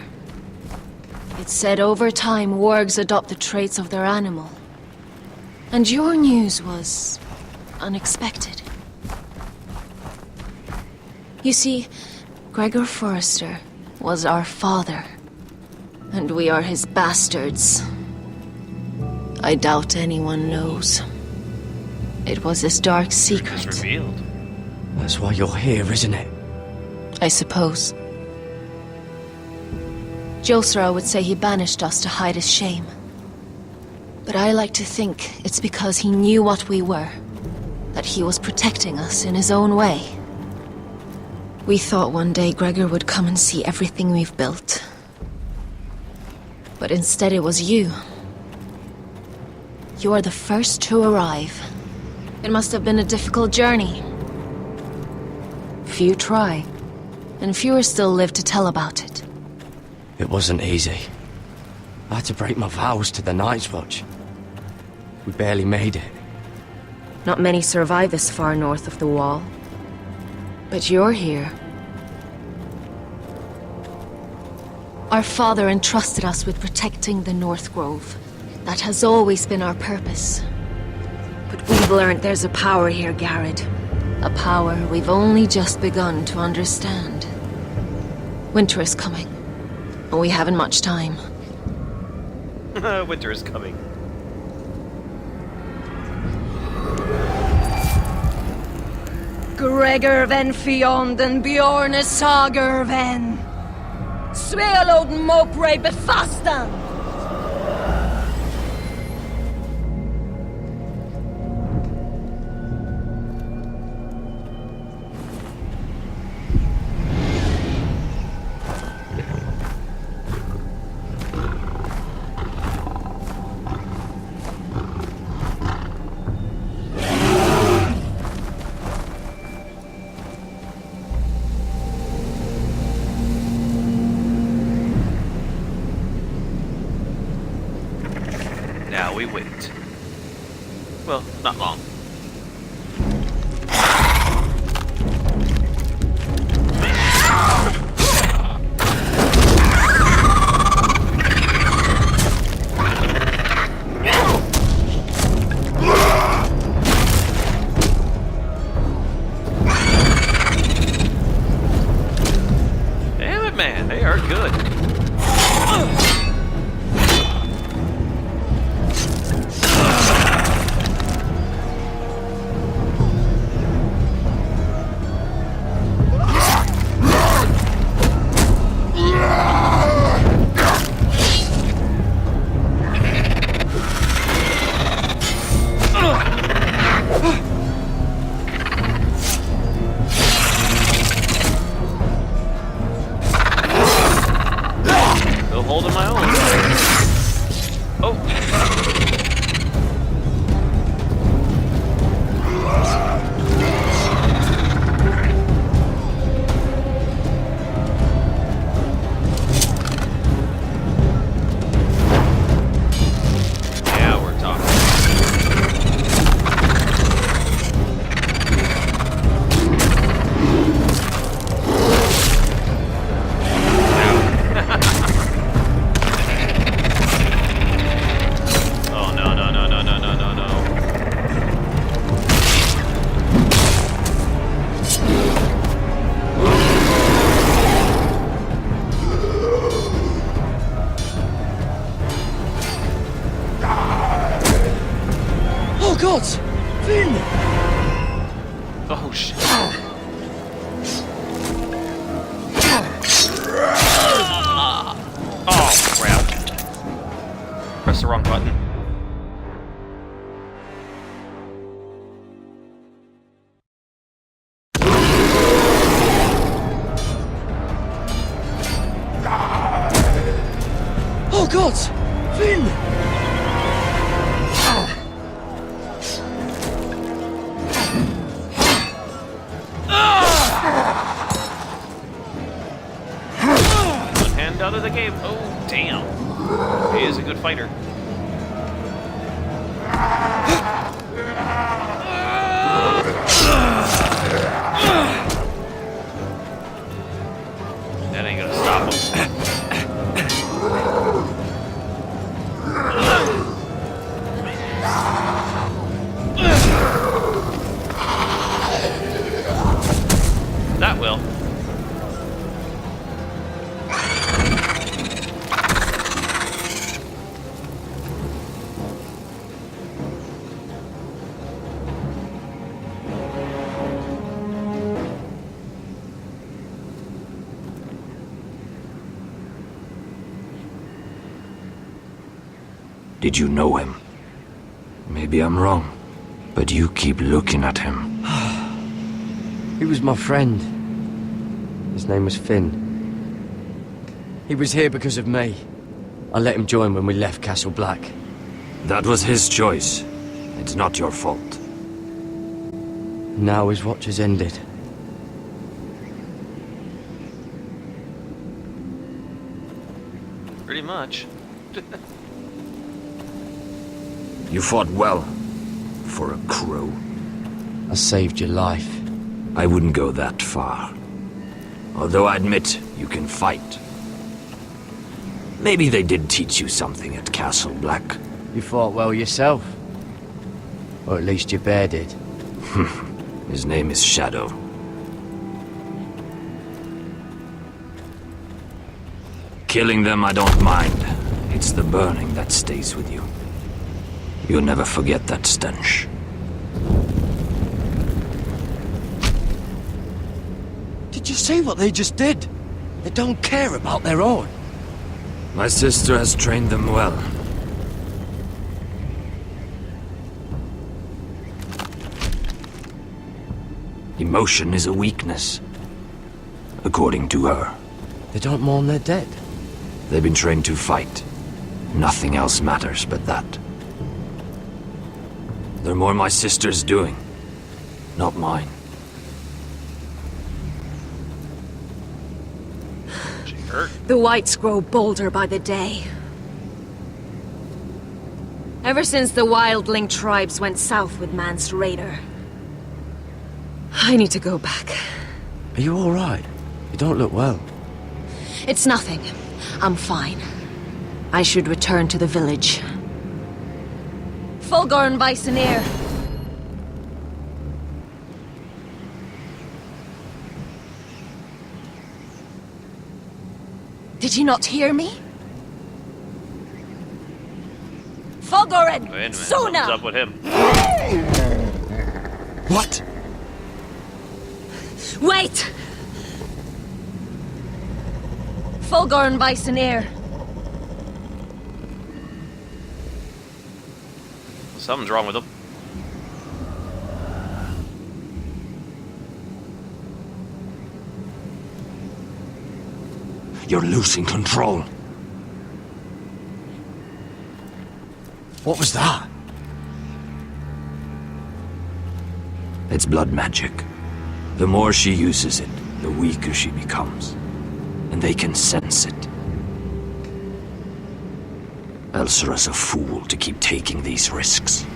Speaker 5: It's said over time wargs adopt the traits of their animal. And your news was unexpected. You see, Gregor Forrester was our father, and we are his bastards. I doubt anyone knows. It was his dark secret.
Speaker 9: It's revealed.
Speaker 8: That's why you're here, isn't it?
Speaker 5: I suppose. Josra would say he banished us to hide his shame. But I like to think it's because he knew what we were, that he was protecting us in his own way. We thought one day Gregor would come and see everything we've built. But instead it was you. You are the first to arrive. It must have been a difficult journey. Few try, and fewer still live to tell about it.
Speaker 8: It wasn't easy. I had to break my vows to the Night's Watch. We barely made it.
Speaker 5: Not many survive this far north of the Wall. But you're here. Our father entrusted us with protecting the North Grove. That has always been our purpose. But we've learned there's a power here, Garrett. A power we've only just begun to understand. Winter is coming, and we haven't much time.
Speaker 9: Winter is coming.
Speaker 17: Gregor ven Fionden Bjorne Sager ven Svealoden Mopre Befastan.
Speaker 9: Now we wait. Well, not long. Damn it, man, they are good. Still holding my Oh, crap. Press the wrong button.
Speaker 8: Oh, God! Finn!
Speaker 9: One hand out of the game. Oh, damn. He is a good fighter. That ain't gonna stop him. That will.
Speaker 18: Did you know him? Maybe I'm wrong, but you keep looking at him.
Speaker 8: He was my friend. His name was Finn. He was here because of me. I let him join when we left Castle Black.
Speaker 18: That was his choice. It's not your fault.
Speaker 8: Now his watch has ended.
Speaker 9: Pretty much.
Speaker 18: You fought well. For a crow.
Speaker 8: I saved your life.
Speaker 18: I wouldn't go that far. Although I admit, you can fight. Maybe they did teach you something at Castle Black.
Speaker 8: You fought well yourself. Or at least your bear did.
Speaker 18: His name is Shadow. Killing them I don't mind. It's the burning that stays with you. You'll never forget that stench.
Speaker 8: Did you see what they just did? They don't care about their own.
Speaker 18: My sister has trained them well. Emotion is a weakness, according to her.
Speaker 8: They don't mourn their dead.
Speaker 18: They've been trained to fight. Nothing else matters but that. They're more my sister's doing, not mine.
Speaker 5: The whites grow bolder by the day. Ever since the wildling tribes went south with Mance Raider. I need to go back.
Speaker 8: Are you all right? You don't look well.
Speaker 5: It's nothing. I'm fine. I should return to the village. Fulgorn Bisoneer. Did you not hear me? Fulgorn!
Speaker 9: Wait a minute,
Speaker 5: Sona!
Speaker 9: something's up with him.
Speaker 8: What?
Speaker 5: Wait! Fulgorn Bisoneer.
Speaker 9: Something's wrong with him.
Speaker 18: You're losing control.
Speaker 8: What was that?
Speaker 18: It's blood magic. The more she uses it, the weaker she becomes. And they can sense it. Elsera's a fool to keep taking these risks.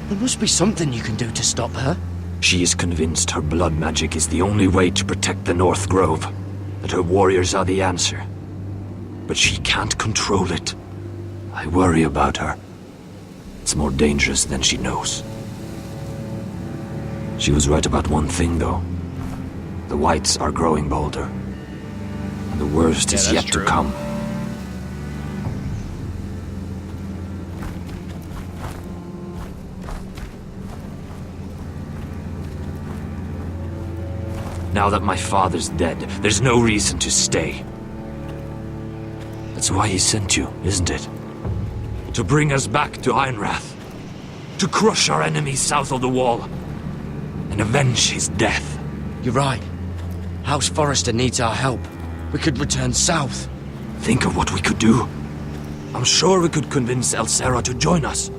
Speaker 8: There must be something you can do to stop her.
Speaker 18: She is convinced her blood magic is the only way to protect the North Grove. That her warriors are the answer. But she can't control it. I worry about her. It's more dangerous than she knows. She was right about one thing, though. The whites are growing bolder. And the worst is yet to come. Now that my father's dead, there's no reason to stay. That's why he sent you, isn't it? To bring us back to Ironrath. To crush our enemies south of the Wall. And avenge his death.
Speaker 8: You're right. House Forrester needs our help. We could return south.
Speaker 18: Think of what we could do. I'm sure we could convince Elsera to join us.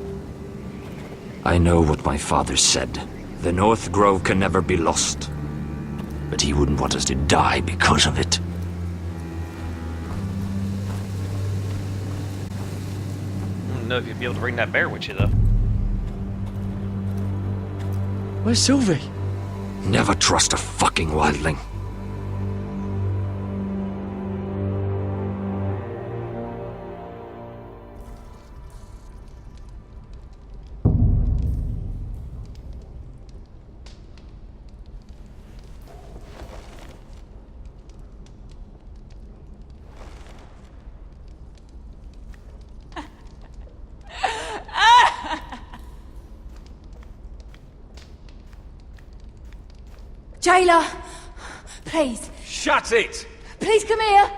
Speaker 18: I know what my father said. The North Grove can never be lost. But he wouldn't want us to die because of it.
Speaker 9: I don't know if you'd be able to bring that bear with you, though.
Speaker 8: Where's Sylvie?
Speaker 18: Never trust a fucking wildling.
Speaker 4: Jailer, please.
Speaker 6: Shut it!
Speaker 4: Please come here.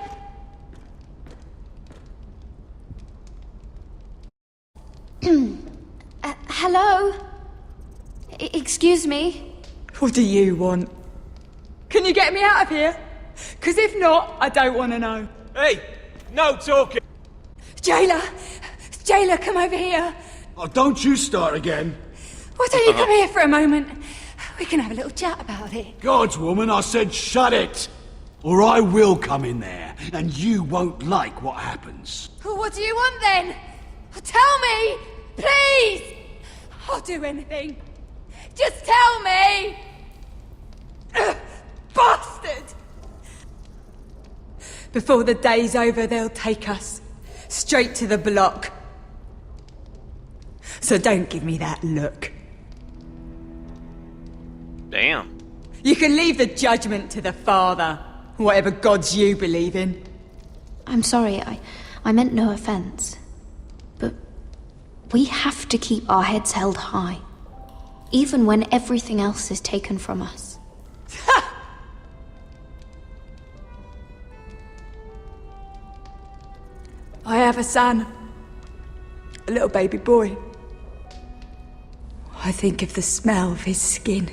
Speaker 4: Hello? Excuse me?
Speaker 14: What do you want? Can you get me out of here? Because if not, I don't want to know.
Speaker 6: Hey, no talking!
Speaker 4: Jailer! Jailer, come over here.
Speaker 10: Oh, don't you start again.
Speaker 4: Why don't you come here for a moment? We can have a little chat about it.
Speaker 10: Gods, woman, I said shut it! Or I will come in there, and you won't like what happens.
Speaker 4: Well, what do you want then? Tell me! Please! I'll do anything. Just tell me! Bastard!
Speaker 14: Before the day's over, they'll take us straight to the block. So don't give me that look.
Speaker 9: Damn.
Speaker 14: You can leave the judgment to the Father, whatever gods you believe in.
Speaker 12: I'm sorry, I meant no offense. But we have to keep our heads held high, even when everything else is taken from us.
Speaker 14: I have a son, a little baby boy. I think of the smell of his skin,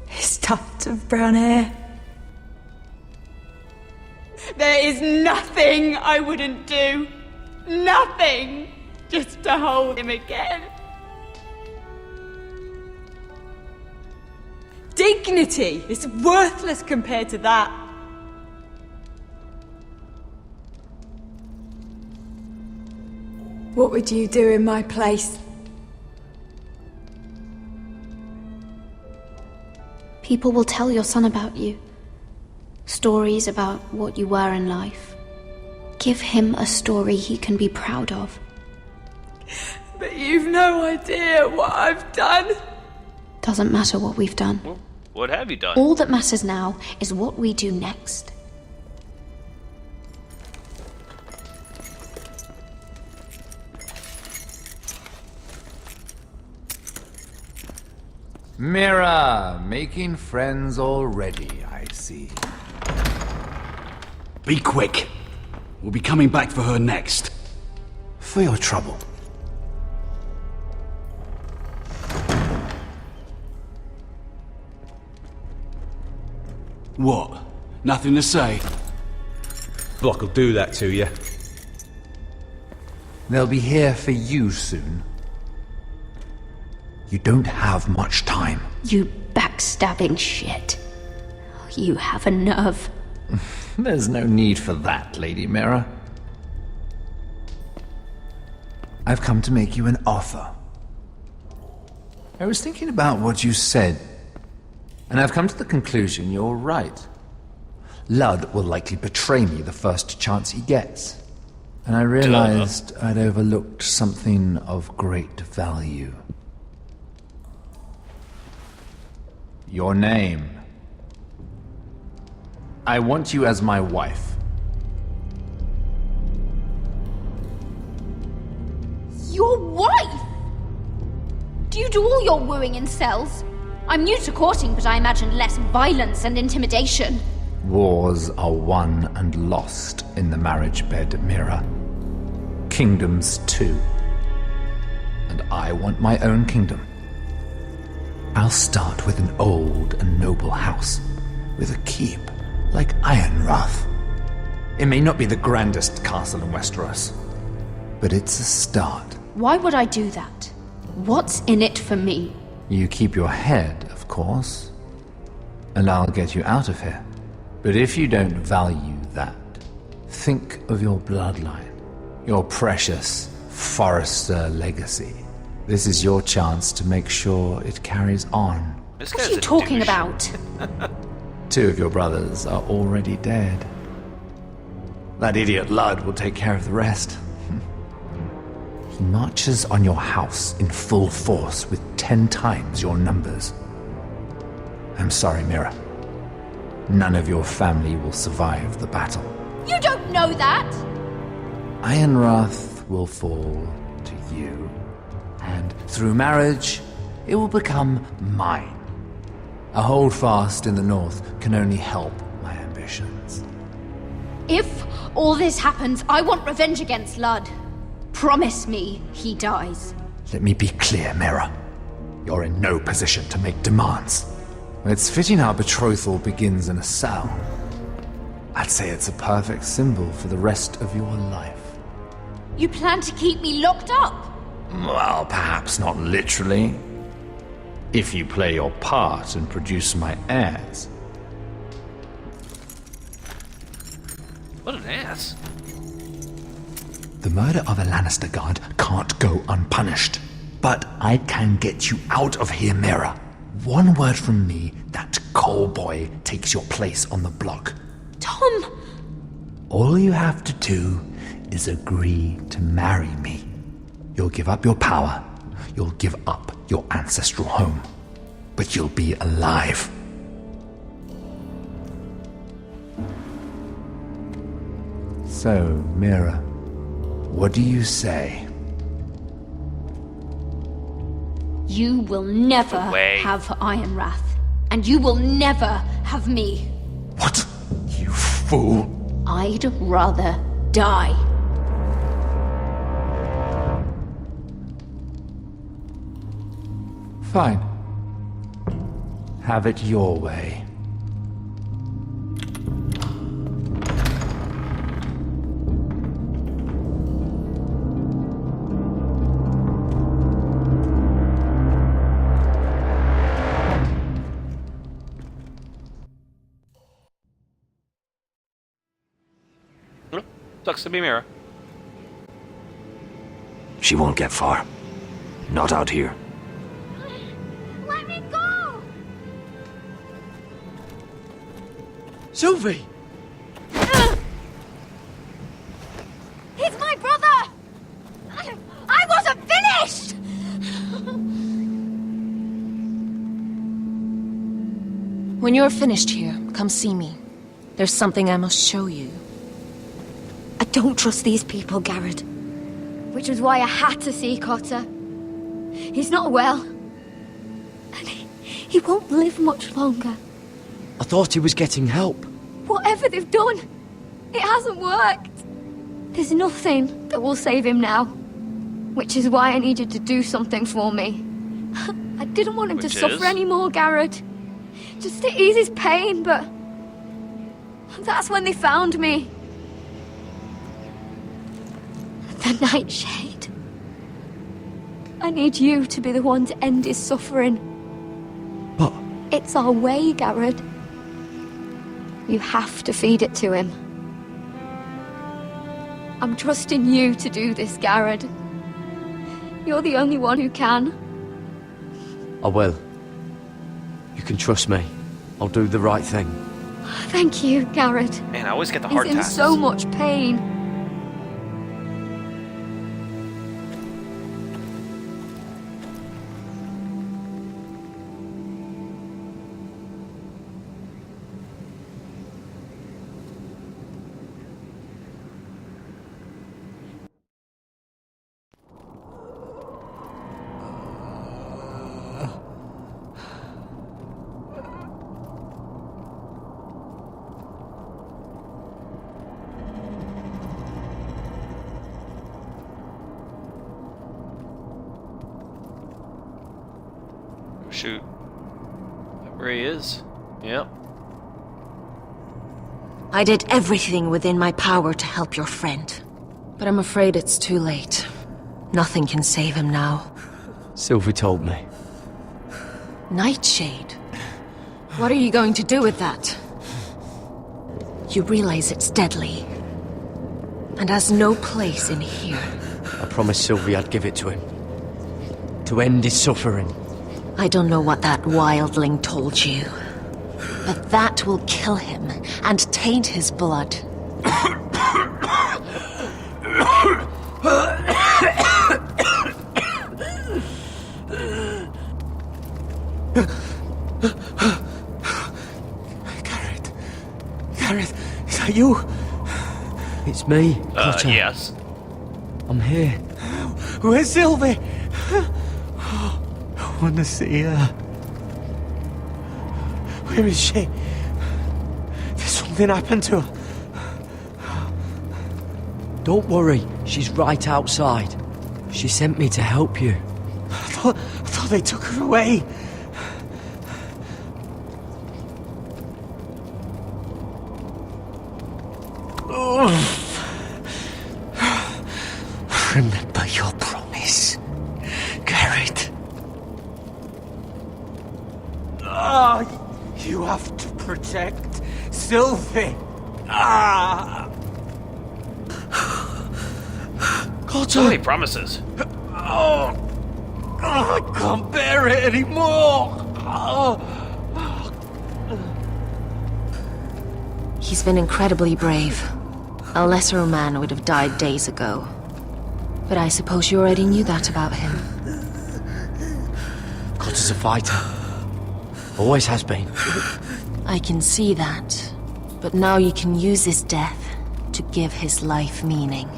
Speaker 14: his tuft of brown hair. There is nothing I wouldn't do. Nothing! Just to hold him again. Dignity is worthless compared to that. What would you do in my place?
Speaker 12: People will tell your son about you. Stories about what you were in life. Give him a story he can be proud of.
Speaker 14: But you've no idea what I've done.
Speaker 12: Doesn't matter what we've done.
Speaker 9: Well, what have you done?
Speaker 12: All that matters now is what we do next.
Speaker 3: Mira, making friends already, I see.
Speaker 10: Be quick. We'll be coming back for her next.
Speaker 3: For your trouble.
Speaker 10: What? Nothing to say?
Speaker 6: Block will do that to you.
Speaker 3: They'll be here for you soon. You don't have much time.
Speaker 12: You backstabbing shit. You have a nerve.
Speaker 3: There's no need for that, Lady Mira. I've come to make you an offer. I was thinking about what you said, and I've come to the conclusion you're right. Ludd will likely betray me the first chance he gets. And I realized I'd overlooked something of great value. Your name. I want you as my wife.
Speaker 12: Your wife? Do you do all your wooing in cells? I'm new to courting, but I imagine less violence and intimidation.
Speaker 3: Wars are won and lost in the marriage bed, Mira. Kingdoms too. And I want my own kingdom. I'll start with an old and noble house, with a keep, like Ironrath. It may not be the grandest castle in Westeros, but it's a start.
Speaker 12: Why would I do that? What's in it for me?
Speaker 3: You keep your head, of course, and I'll get you out of here. But if you don't value that, think of your bloodline, your precious Forrester legacy. This is your chance to make sure it carries on.
Speaker 12: What are you talking about?
Speaker 3: 2 of your brothers are already dead. That idiot Ludd will take care of the rest. He marches on your house in full force with 10 times your numbers. I'm sorry, Mira. None of your family will survive the battle.
Speaker 12: You don't know that!
Speaker 3: Ironrath will fall to you, and through marriage, it will become mine. A holdfast in the north can only help my ambitions.
Speaker 12: If all this happens, I want revenge against Ludd. Promise me he dies.
Speaker 3: Let me be clear, Mira. You're in no position to make demands. It's fitting our betrothal begins in a cell. I'd say it's a perfect symbol for the rest of your life.
Speaker 12: You plan to keep me locked up?
Speaker 3: Well, perhaps not literally. If you play your part and produce my heirs.
Speaker 9: What an ass.
Speaker 3: The murder of a Lannister guard can't go unpunished. But I can get you out of here, Mira. One word from me, that coal boy takes your place on the block.
Speaker 12: Tom!
Speaker 3: All you have to do is agree to marry me. You'll give up your power. You'll give up your ancestral home. But you'll be alive. So, Mira, what do you say?
Speaker 12: You will never have Ironrath. And you will never have me.
Speaker 3: What? You fool!
Speaker 12: I'd rather die.
Speaker 3: Fine. Have it your way.
Speaker 9: Sucks to be Mira.
Speaker 18: She won't get far. Not out here.
Speaker 12: Let me go!
Speaker 7: Sylvie!
Speaker 12: He's my brother! I wasn't finished!
Speaker 19: When you're finished here, come see me. There's something I must show you.
Speaker 12: I don't trust these people, Garrett. Which was why I had to see Cotter. He's not well. And he won't live much longer.
Speaker 8: I thought he was getting help.
Speaker 12: Whatever they've done, it hasn't worked. There's nothing that will save him now. Which is why I needed to do something for me. I didn't want him to suffer anymore, Garrett. Just to ease his pain, but... that's when they found me. The Nightshade. I need you to be the one to end his suffering.
Speaker 8: But...
Speaker 12: it's our way, Garrett. You have to feed it to him. I'm trusting you to do this, Garrett. You're the only one who can.
Speaker 8: I will. You can trust me. I'll do the right thing.
Speaker 12: Thank you, Garrett.
Speaker 9: Man, I always get the hard
Speaker 12: He's in
Speaker 9: tasks.
Speaker 12: so much pain.
Speaker 9: shoot. Where he is. Yep.
Speaker 5: I did everything within my power to help your friend. But I'm afraid it's too late. Nothing can save him now.
Speaker 8: Sylvie told me.
Speaker 5: Nightshade? What are you going to do with that? You realize it's deadly. And has no place in here.
Speaker 8: I promised Sylvie I'd give it to him. To end his suffering.
Speaker 5: I don't know what that wildling told you. But that will kill him and taint his blood.
Speaker 7: Gareth, is that you?
Speaker 8: It's me, Potter.
Speaker 9: Yes.
Speaker 8: I'm here.
Speaker 7: Where's Sylvie? I want to see her. Where is she? Did something happen to her?
Speaker 8: Don't worry, she's right outside. She sent me to help you.
Speaker 7: I thought they took her away. Remember your promise, Garrett. You have to protect Sylvie.
Speaker 9: So many promises.
Speaker 7: I can't bear it anymore.
Speaker 5: He's been incredibly brave. A lesser man would have died days ago. But I suppose you already knew that about him.
Speaker 8: Cotter's a fighter. Always has been.
Speaker 5: I can see that. But now you can use his death to give his life meaning.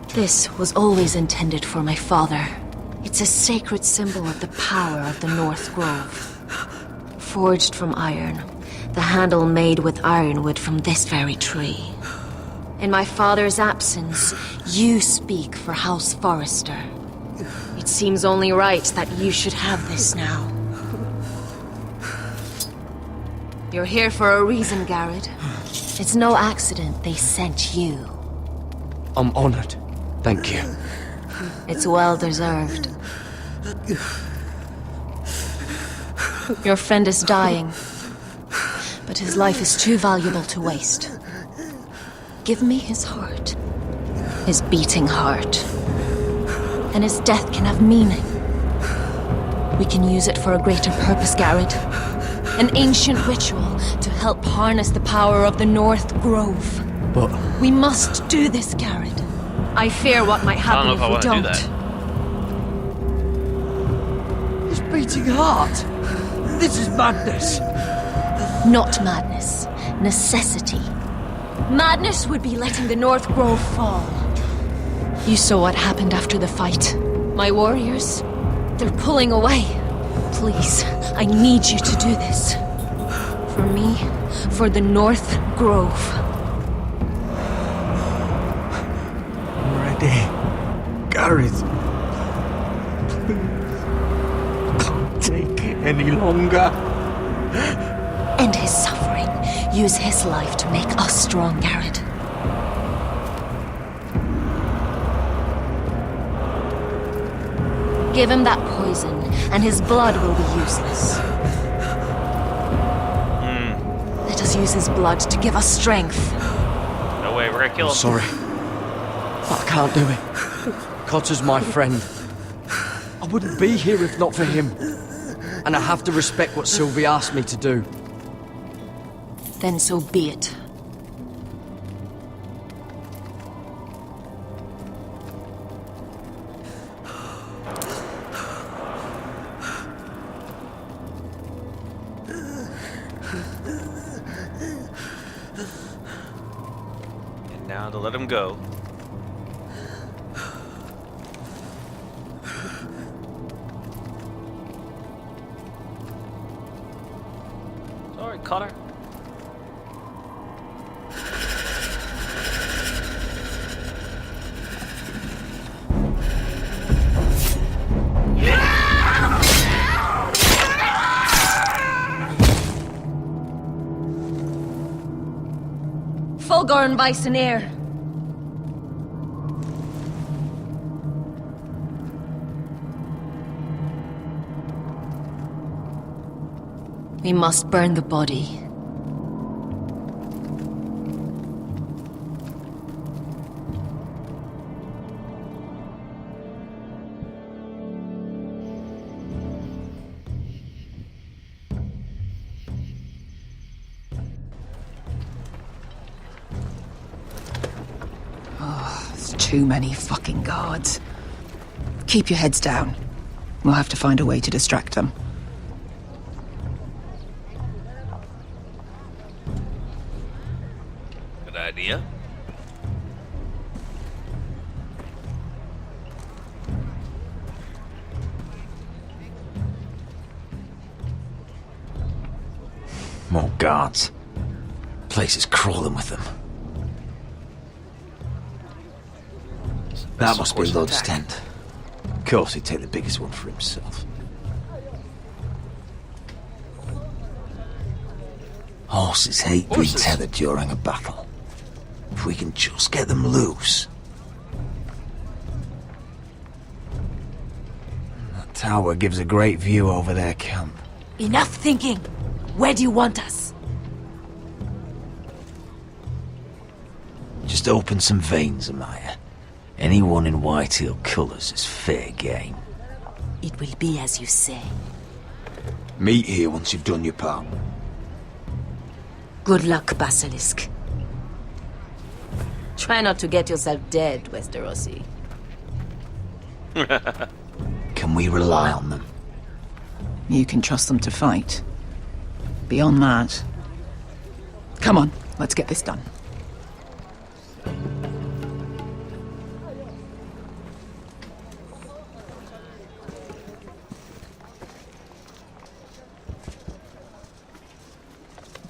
Speaker 5: This was always intended for my father. It's a sacred symbol of the power of the North Grove. Forged from iron, the handle made with ironwood from this very tree. In my father's absence, you speak for House Forrester. It seems only right that you should have this now. You're here for a reason, Garrett. It's no accident they sent you.
Speaker 8: I'm honored. Thank you.
Speaker 5: It's well deserved. Your friend is dying, but his life is too valuable to waste. Give me his heart. His beating heart. And his death can have meaning. We can use it for a greater purpose, Garrett. An ancient ritual to help harness the power of the North Grove.
Speaker 8: But...
Speaker 5: we must do this, Garrett. I fear what might happen if we don't.
Speaker 7: His beating heart. This is madness.
Speaker 5: Not madness. Necessity. Madness would be letting the North Grove fall. You saw what happened after the fight. My warriors, they're pulling away. Please, I need you to do this. For me, for the North Grove.
Speaker 7: Gareth, please. I can't take it any longer.
Speaker 5: End his suffering. Use his life to make us strong, Garrett. Give him that poison, and his blood will be useless. Let us use his blood to give us strength.
Speaker 9: No way, we're gonna kill him.
Speaker 8: Sorry. I can't do it. Cotter's my friend. I wouldn't be here if not for him. And I have to respect what Sylvie asked me to do.
Speaker 5: Then so be it.
Speaker 9: And now to let him go. Sorry, Connor.
Speaker 17: Fulgorn Weiseneer. We must burn the body.
Speaker 14: There's too many fucking guards. Keep your heads down. We'll have to find a way to distract them.
Speaker 9: Good idea.
Speaker 10: More guards. Place is crawling with them. That must be Lud's tent. Of course, he'd take the biggest one for himself. Horses hate being tethered during a battle. If we can just get them loose. That tower gives a great view over their camp.
Speaker 17: Enough thinking! Where do you want us?
Speaker 10: Just open some veins, Amaya. Anyone in Whitetail colours is fair game.
Speaker 17: It will be as you say.
Speaker 10: Meet here once you've done your part.
Speaker 17: Good luck, Basilisk. Try not to get yourself dead, Westerosi.
Speaker 10: Can we rely on them?
Speaker 14: You can trust them to fight. Beyond that... Come on, let's get this done.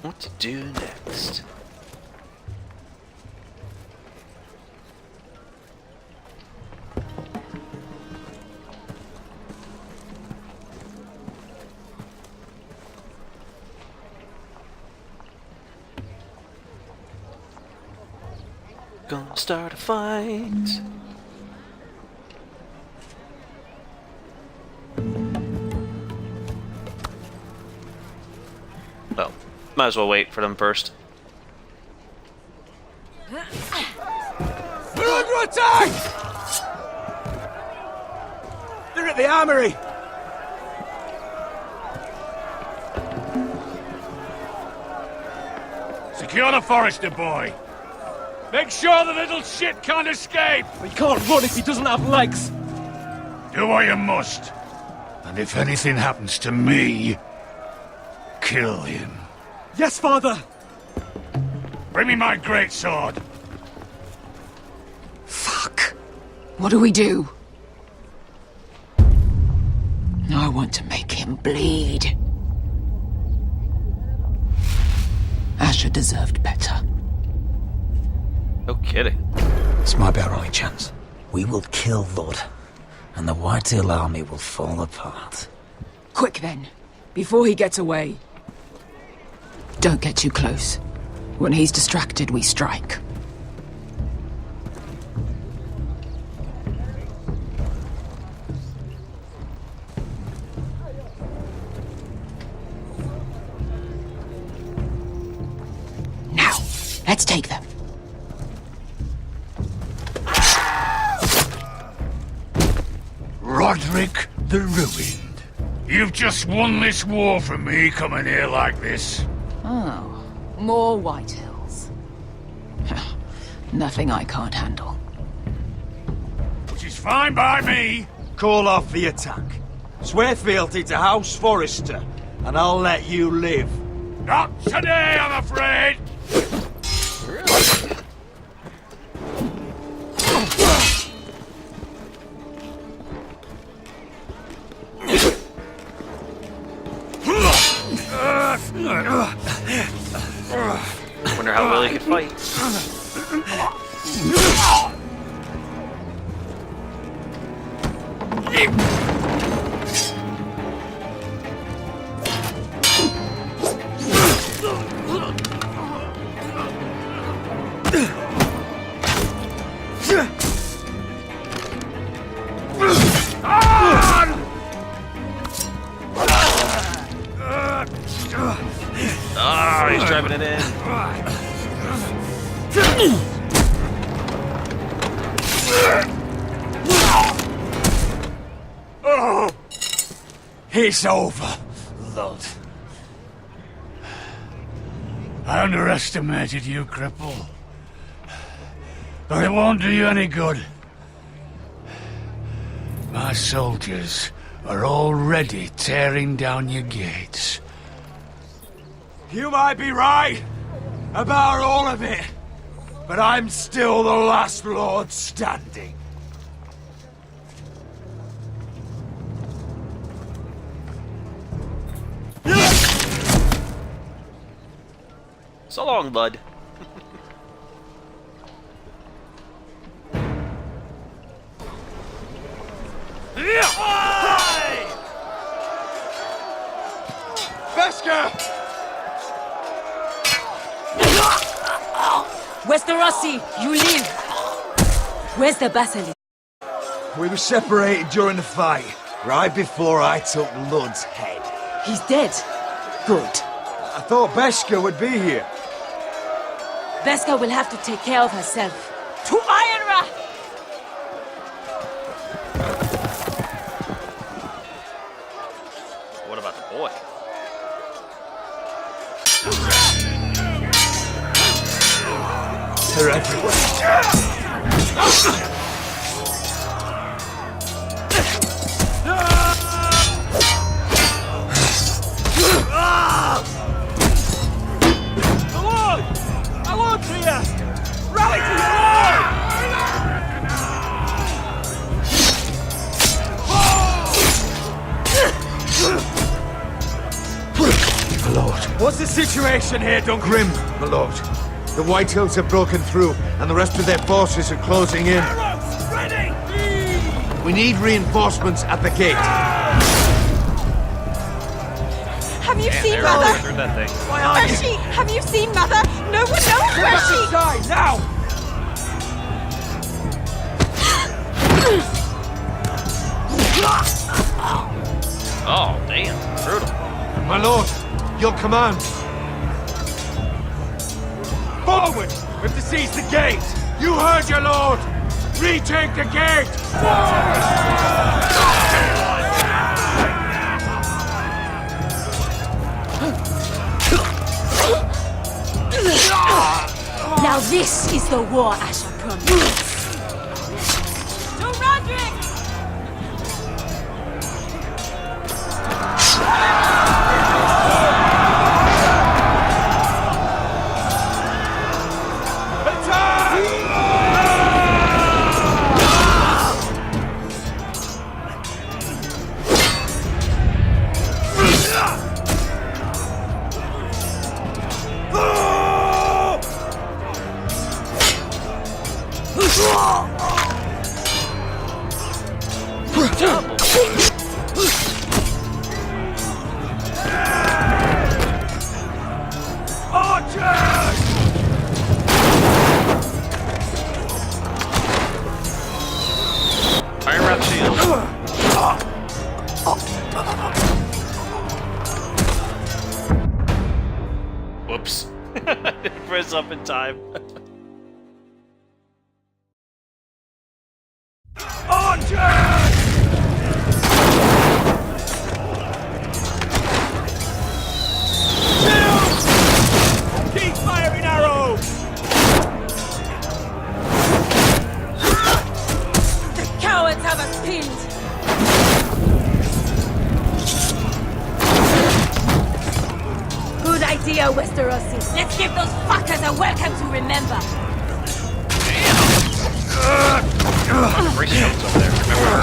Speaker 9: What to do next? Gonna start a fight. Well, might as well wait for them first.
Speaker 10: We're under attack! They're at the armory!
Speaker 20: Secure the Forester boy. Make sure the little shit can't escape.
Speaker 6: He can't run if he doesn't have legs.
Speaker 20: Do what you must. And if anything happens to me, kill him.
Speaker 6: Yes, father!
Speaker 20: Bring me my greatsword.
Speaker 14: Fuck. What do we do? I want to make him bleed. Asher deserved better.
Speaker 9: No kidding.
Speaker 10: This might be our only chance. We will kill Lud, and the Whitetail army will fall apart.
Speaker 14: Quick then, before he gets away. Don't get too close. When he's distracted, we strike. Now, let's take them.
Speaker 20: Roderick the Ruined. You've just won this war from me coming here like this.
Speaker 14: Oh, more Whitehills. Nothing I can't handle.
Speaker 20: Which is fine by me.
Speaker 10: Call off the attack. Swear fealty to House Forrester, and I'll let you live.
Speaker 20: Not today, I'm afraid.
Speaker 9: Wonder how well he could fight. Ah, he's driving it in.
Speaker 20: Oh, it's over, Lud. I underestimated you, cripple. But it won't do you any good. My soldiers are already tearing down your gates.
Speaker 15: You might be right about all of it, but I'm still the last lord standing.
Speaker 9: So long, bud.
Speaker 15: Veska!
Speaker 17: Westerosi, you live! Where's the basilisk?
Speaker 15: We were separated during the fight, right before I took Lud's head.
Speaker 17: He's dead. Good.
Speaker 15: I thought Beskha would be here.
Speaker 17: Beskha will have to take care of herself. To Ironra!
Speaker 9: What about the boy?
Speaker 15: They're everywhere.
Speaker 6: My lord's here! Rally to your lord!
Speaker 16: My lord.
Speaker 15: What's the situation here, Duncan?
Speaker 16: Grim, my lord. The Whitehills have broken through, and the rest of their forces are closing in.
Speaker 20: Ready!
Speaker 16: We need reinforcements at the gate.
Speaker 11: Have you seen
Speaker 9: they're
Speaker 11: Mother?
Speaker 9: all through that thing.
Speaker 11: Where's she? Have you seen Mother? No one knows where she...
Speaker 15: Inside, now!
Speaker 9: Oh, damn. Brutal.
Speaker 16: My lord, your command.
Speaker 15: Forward! We have to seize the gate!
Speaker 16: You heard your lord! Retake the gate!
Speaker 17: Now this is the war Asher promised.
Speaker 11: To Roderick!
Speaker 9: Iron Wrath shield. Whoops. Press up in time.
Speaker 6: Keep firing arrows!
Speaker 17: The cowards have us pinned. Good idea, Westerosi. Let's give those fuckers a welcome to remember.
Speaker 9: Great shots over there. Remember?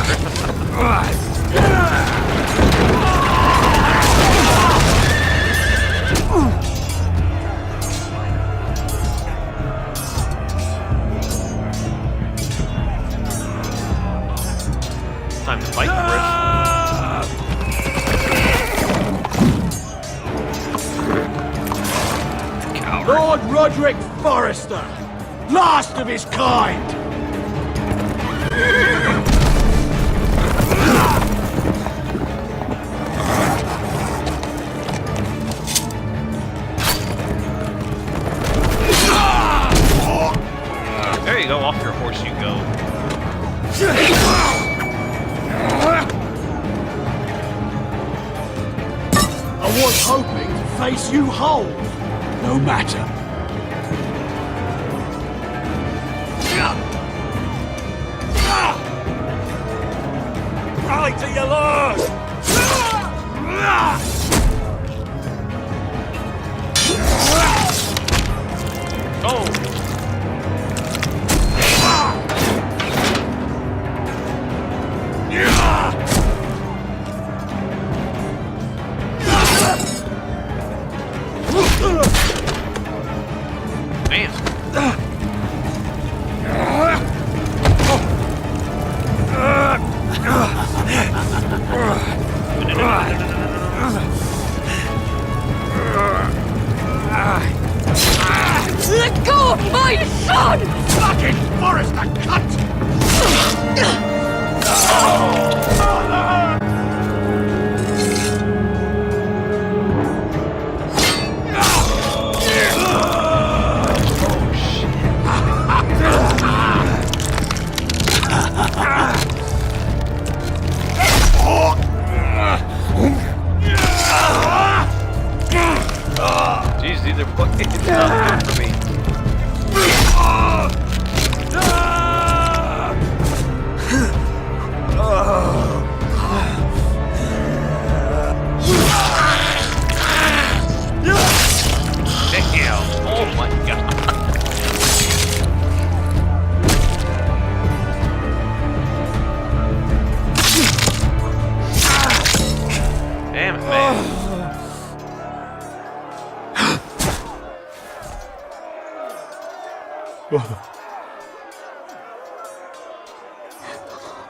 Speaker 9: Time to fight, Chris.
Speaker 15: Lord Roderick Forrester!
Speaker 20: Last of his kind!
Speaker 9: There you go, off your horse you go.
Speaker 20: I was hoping to face you whole. No matter. Rally to your lord!
Speaker 9: Oh!
Speaker 4: Let go of my son!
Speaker 20: Fucking Forrester cunt!
Speaker 9: Jeez, these are fucking not good for me. Damn! Oh my god! Damn it, man!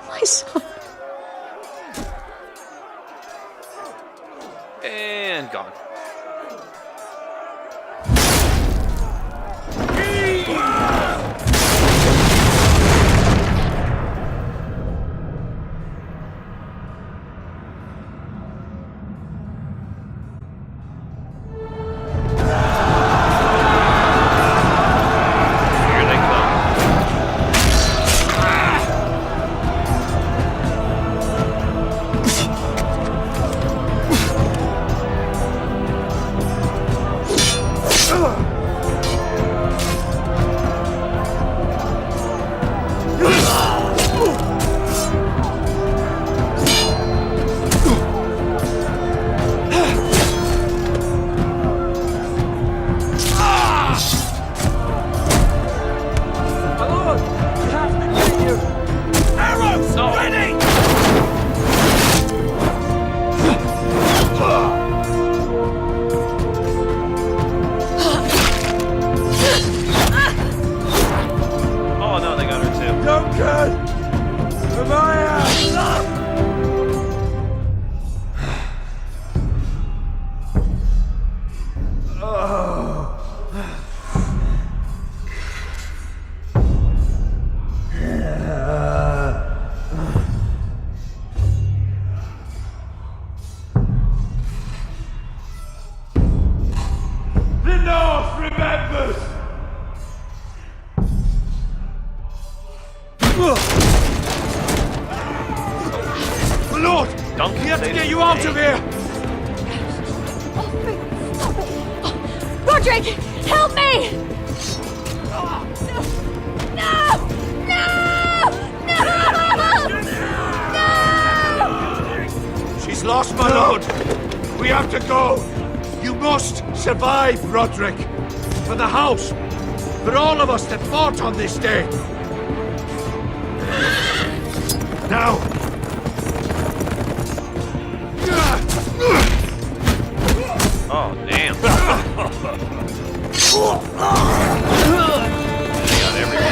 Speaker 19: My son.
Speaker 9: And gone.
Speaker 20: We have to get you out of here!
Speaker 12: Roderick, help me! No!
Speaker 16: She's lost, my lord. We have to go. You must survive, Roderick. For the house. For all of us that fought on this day. Now.
Speaker 9: Oh, damn. They got everything.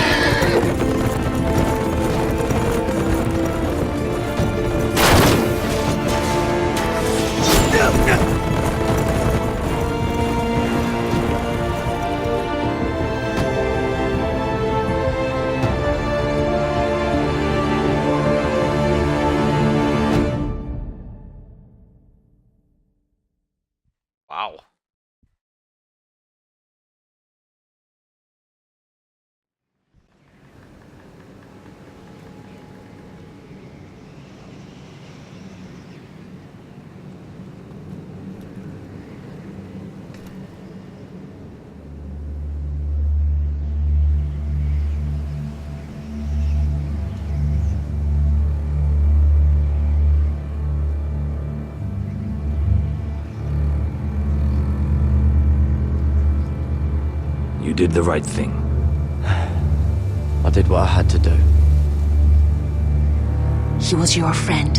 Speaker 18: did the right thing.
Speaker 8: I did what I had to do.
Speaker 5: He was your friend.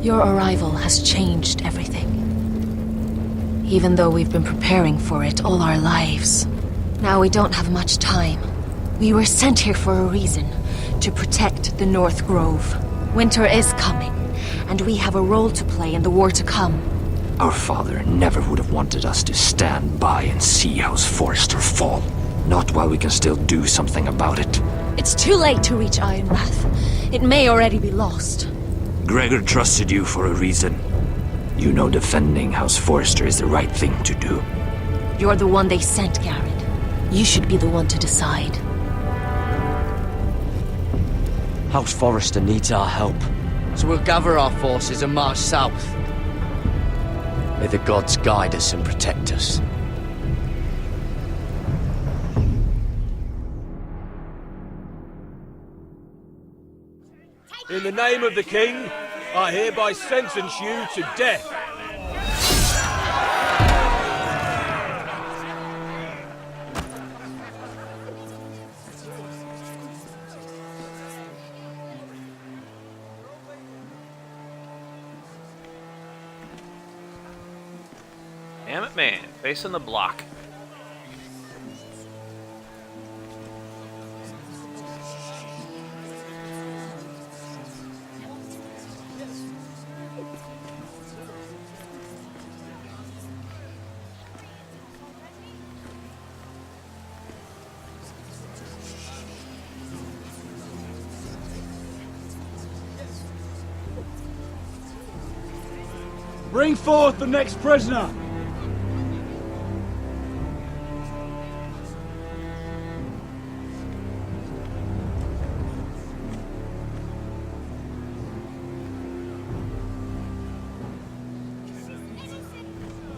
Speaker 5: Your arrival has changed everything. Even though we've been preparing for it all our lives. Now we don't have much time. We were sent here for a reason. To protect the North Grove. Winter is coming, and we have a role to play in the war to come.
Speaker 18: Our father never would have wanted us to stand by and see House Forrester fall. Not while we can still do something about it.
Speaker 5: It's too late to reach Ironrath. It may already be lost.
Speaker 18: Gregor trusted you for a reason. You know defending House Forrester is the right thing to do.
Speaker 5: You're the one they sent, Garrett. You should be the one to decide.
Speaker 8: House Forrester needs our help, so we'll gather our forces and march south. May the gods guide us and protect us.
Speaker 10: In the name of the king, I hereby sentence you to death.
Speaker 9: Damn it, man. Facing the block.
Speaker 10: Bring forth the next prisoner!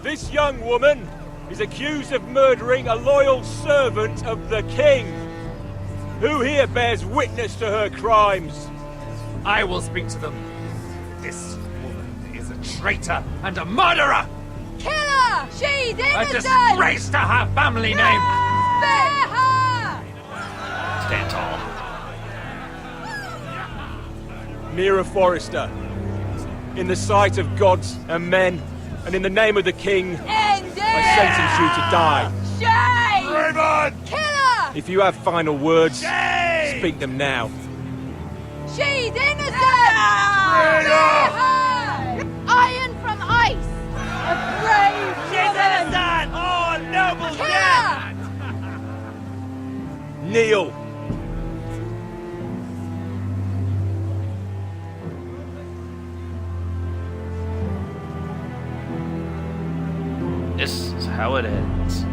Speaker 10: This young woman is accused of murdering a loyal servant of the king. Who here bears witness to her crimes?
Speaker 6: I will speak to them. This woman is a traitor and a murderer!
Speaker 12: Kill her! She's innocent!
Speaker 6: A disgrace to her family name!
Speaker 12: Spare her!
Speaker 9: Stand tall.
Speaker 10: Mira Forrester, in the sight of gods and men, and in the name of the king, I sentence you to die.
Speaker 12: Shame!
Speaker 6: Raven!
Speaker 12: Kill her!
Speaker 10: If you have final words, speak them now.
Speaker 12: She's innocent! Spare her! Iron from ice! A brave woman!
Speaker 6: Oh, noble
Speaker 12: Kill her!
Speaker 10: Kneel!
Speaker 9: This is how it ends.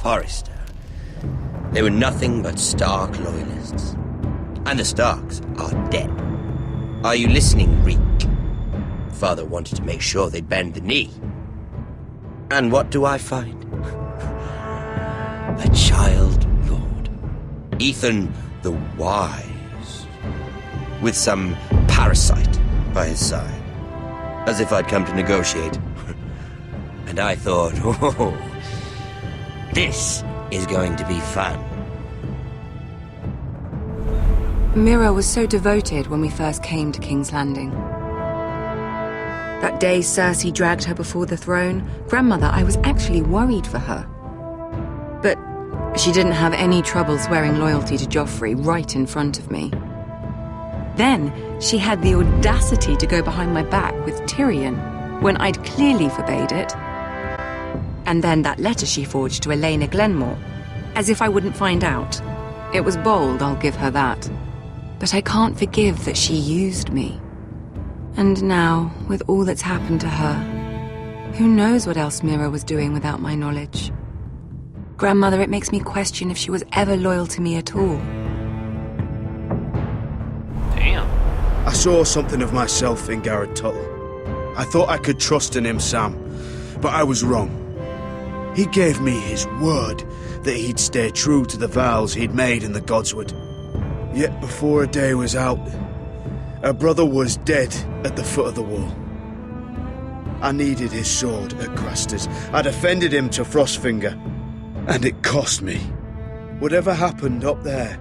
Speaker 2: Forrester. They were nothing but Stark loyalists. And the Starks are dead. Are you listening, Reek? Father wanted to make sure they'd bend the knee. And what do I find? A child lord. Ethan the Wise. With some parasite by his side. As if I'd come to negotiate. And I thought, oh, this is going to be fun.
Speaker 1: Mira was so devoted when we first came to King's Landing. That day Cersei dragged her before the throne, Grandmother, I was actually worried for her. But she didn't have any trouble swearing loyalty to Joffrey right in front of me. Then she had the audacity to go behind my back with Tyrion when I'd clearly forbade it. And then that letter she forged to Elena Glenmore, as if I wouldn't find out. It was bold, I'll give her that. But I can't forgive that she used me. And now, with all that's happened to her, who knows what else Mira was doing without my knowledge? Grandmother, it makes me question if she was ever loyal to me at all.
Speaker 9: Damn.
Speaker 21: I saw something of myself in Garrett Tuttle. I thought I could trust in him, Sam, but I was wrong. He gave me his word that he'd stay true to the vows he'd made in the Godswood. Yet before a day was out, her brother was dead at the foot of the wall. I needed his sword at Craster's. I defended him to Frostfinger, and it cost me. Whatever happened up there,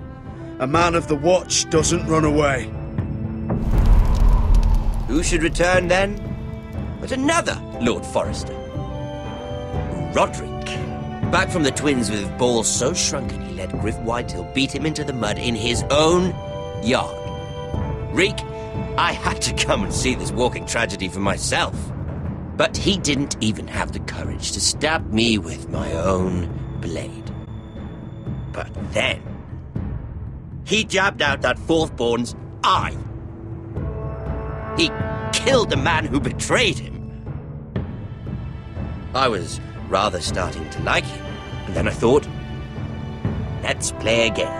Speaker 21: a man of the Watch doesn't run away.
Speaker 2: Who should return then? But another Lord Forrester. Roderick. Back from the Twins with balls so shrunken he let Griff Whitehill beat him into the mud in his own yard. Reek, I had to come and see this walking tragedy for myself. But he didn't even have the courage to stab me with my own blade. But then, he jabbed out that fourthborn's eye. He killed the man who betrayed him. I was rather starting to like him, and then I thought, let's play again.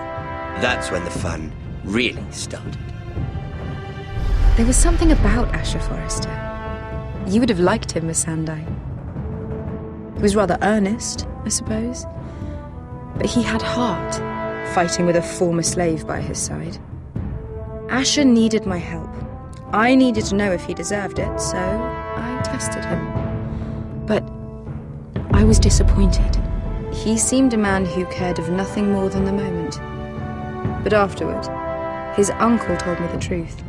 Speaker 2: That's when the fun really started.
Speaker 22: There was something about Asher Forrester. You would have liked him, Miss Sandai. He was rather earnest, I suppose. But he had heart, fighting with a former slave by his side. Asher needed my help. I needed to know if he deserved it, so I tested him. But I was disappointed. He seemed a man who cared of nothing more than the moment. But afterward, his uncle told me the truth.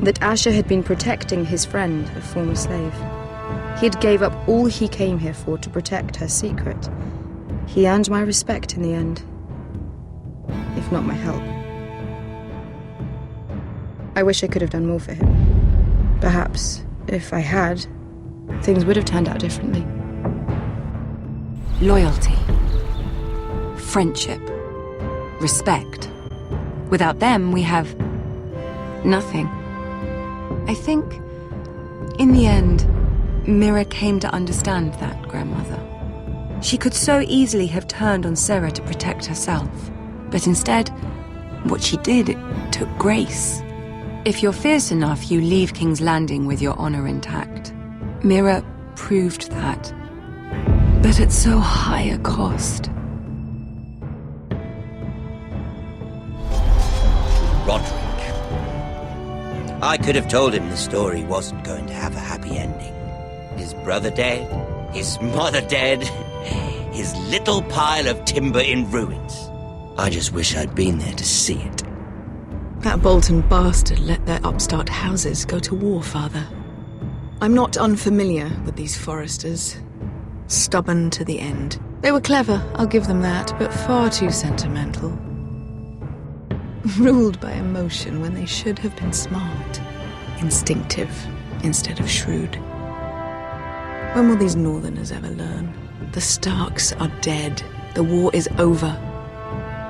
Speaker 22: That Asher had been protecting his friend, a former slave. He had gave up all he came here for to protect her secret. He earned my respect in the end, if not my help. I wish I could have done more for him. Perhaps, if I had, things would have turned out differently.
Speaker 1: Loyalty. Friendship. Respect. Without them, we have nothing. I think, in the end, Mira came to understand that, Grandmother. She could so easily have turned on Sarah to protect herself. But instead, what she did, it took grace. If you're fierce enough, you leave King's Landing with your honor intact. Mira proved that. But at so high a cost.
Speaker 2: Roderick. I could have told him the story wasn't going to have a happy ending. His brother dead, his mother dead, his little pile of timber in ruins. I just wish I'd been there to see it.
Speaker 23: That Bolton bastard let their upstart houses go to war, Father. I'm not unfamiliar with these Forresters. Stubborn to the end. They were clever, I'll give them that, but far too sentimental. Ruled by emotion when they should have been smart. Instinctive instead of shrewd. When will these Northerners ever learn? The Starks are dead. The war is over.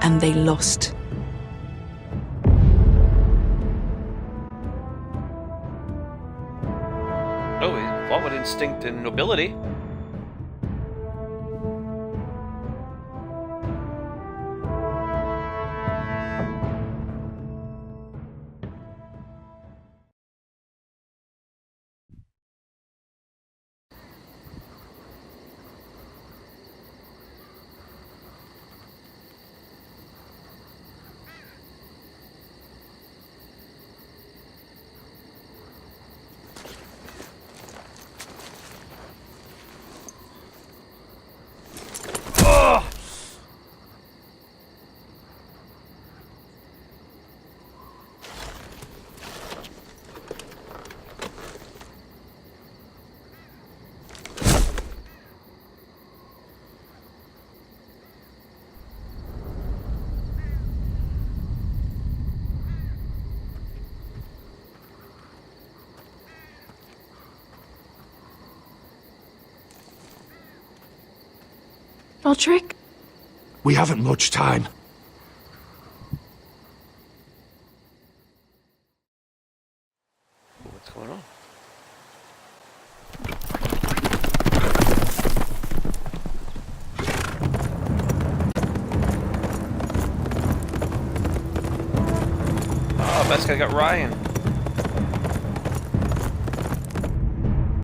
Speaker 23: And they lost.
Speaker 9: Oh, what with instinct and nobility?
Speaker 4: Roderick?
Speaker 16: We haven't much time.
Speaker 9: What's going on? Oh, Beskha got Ryan.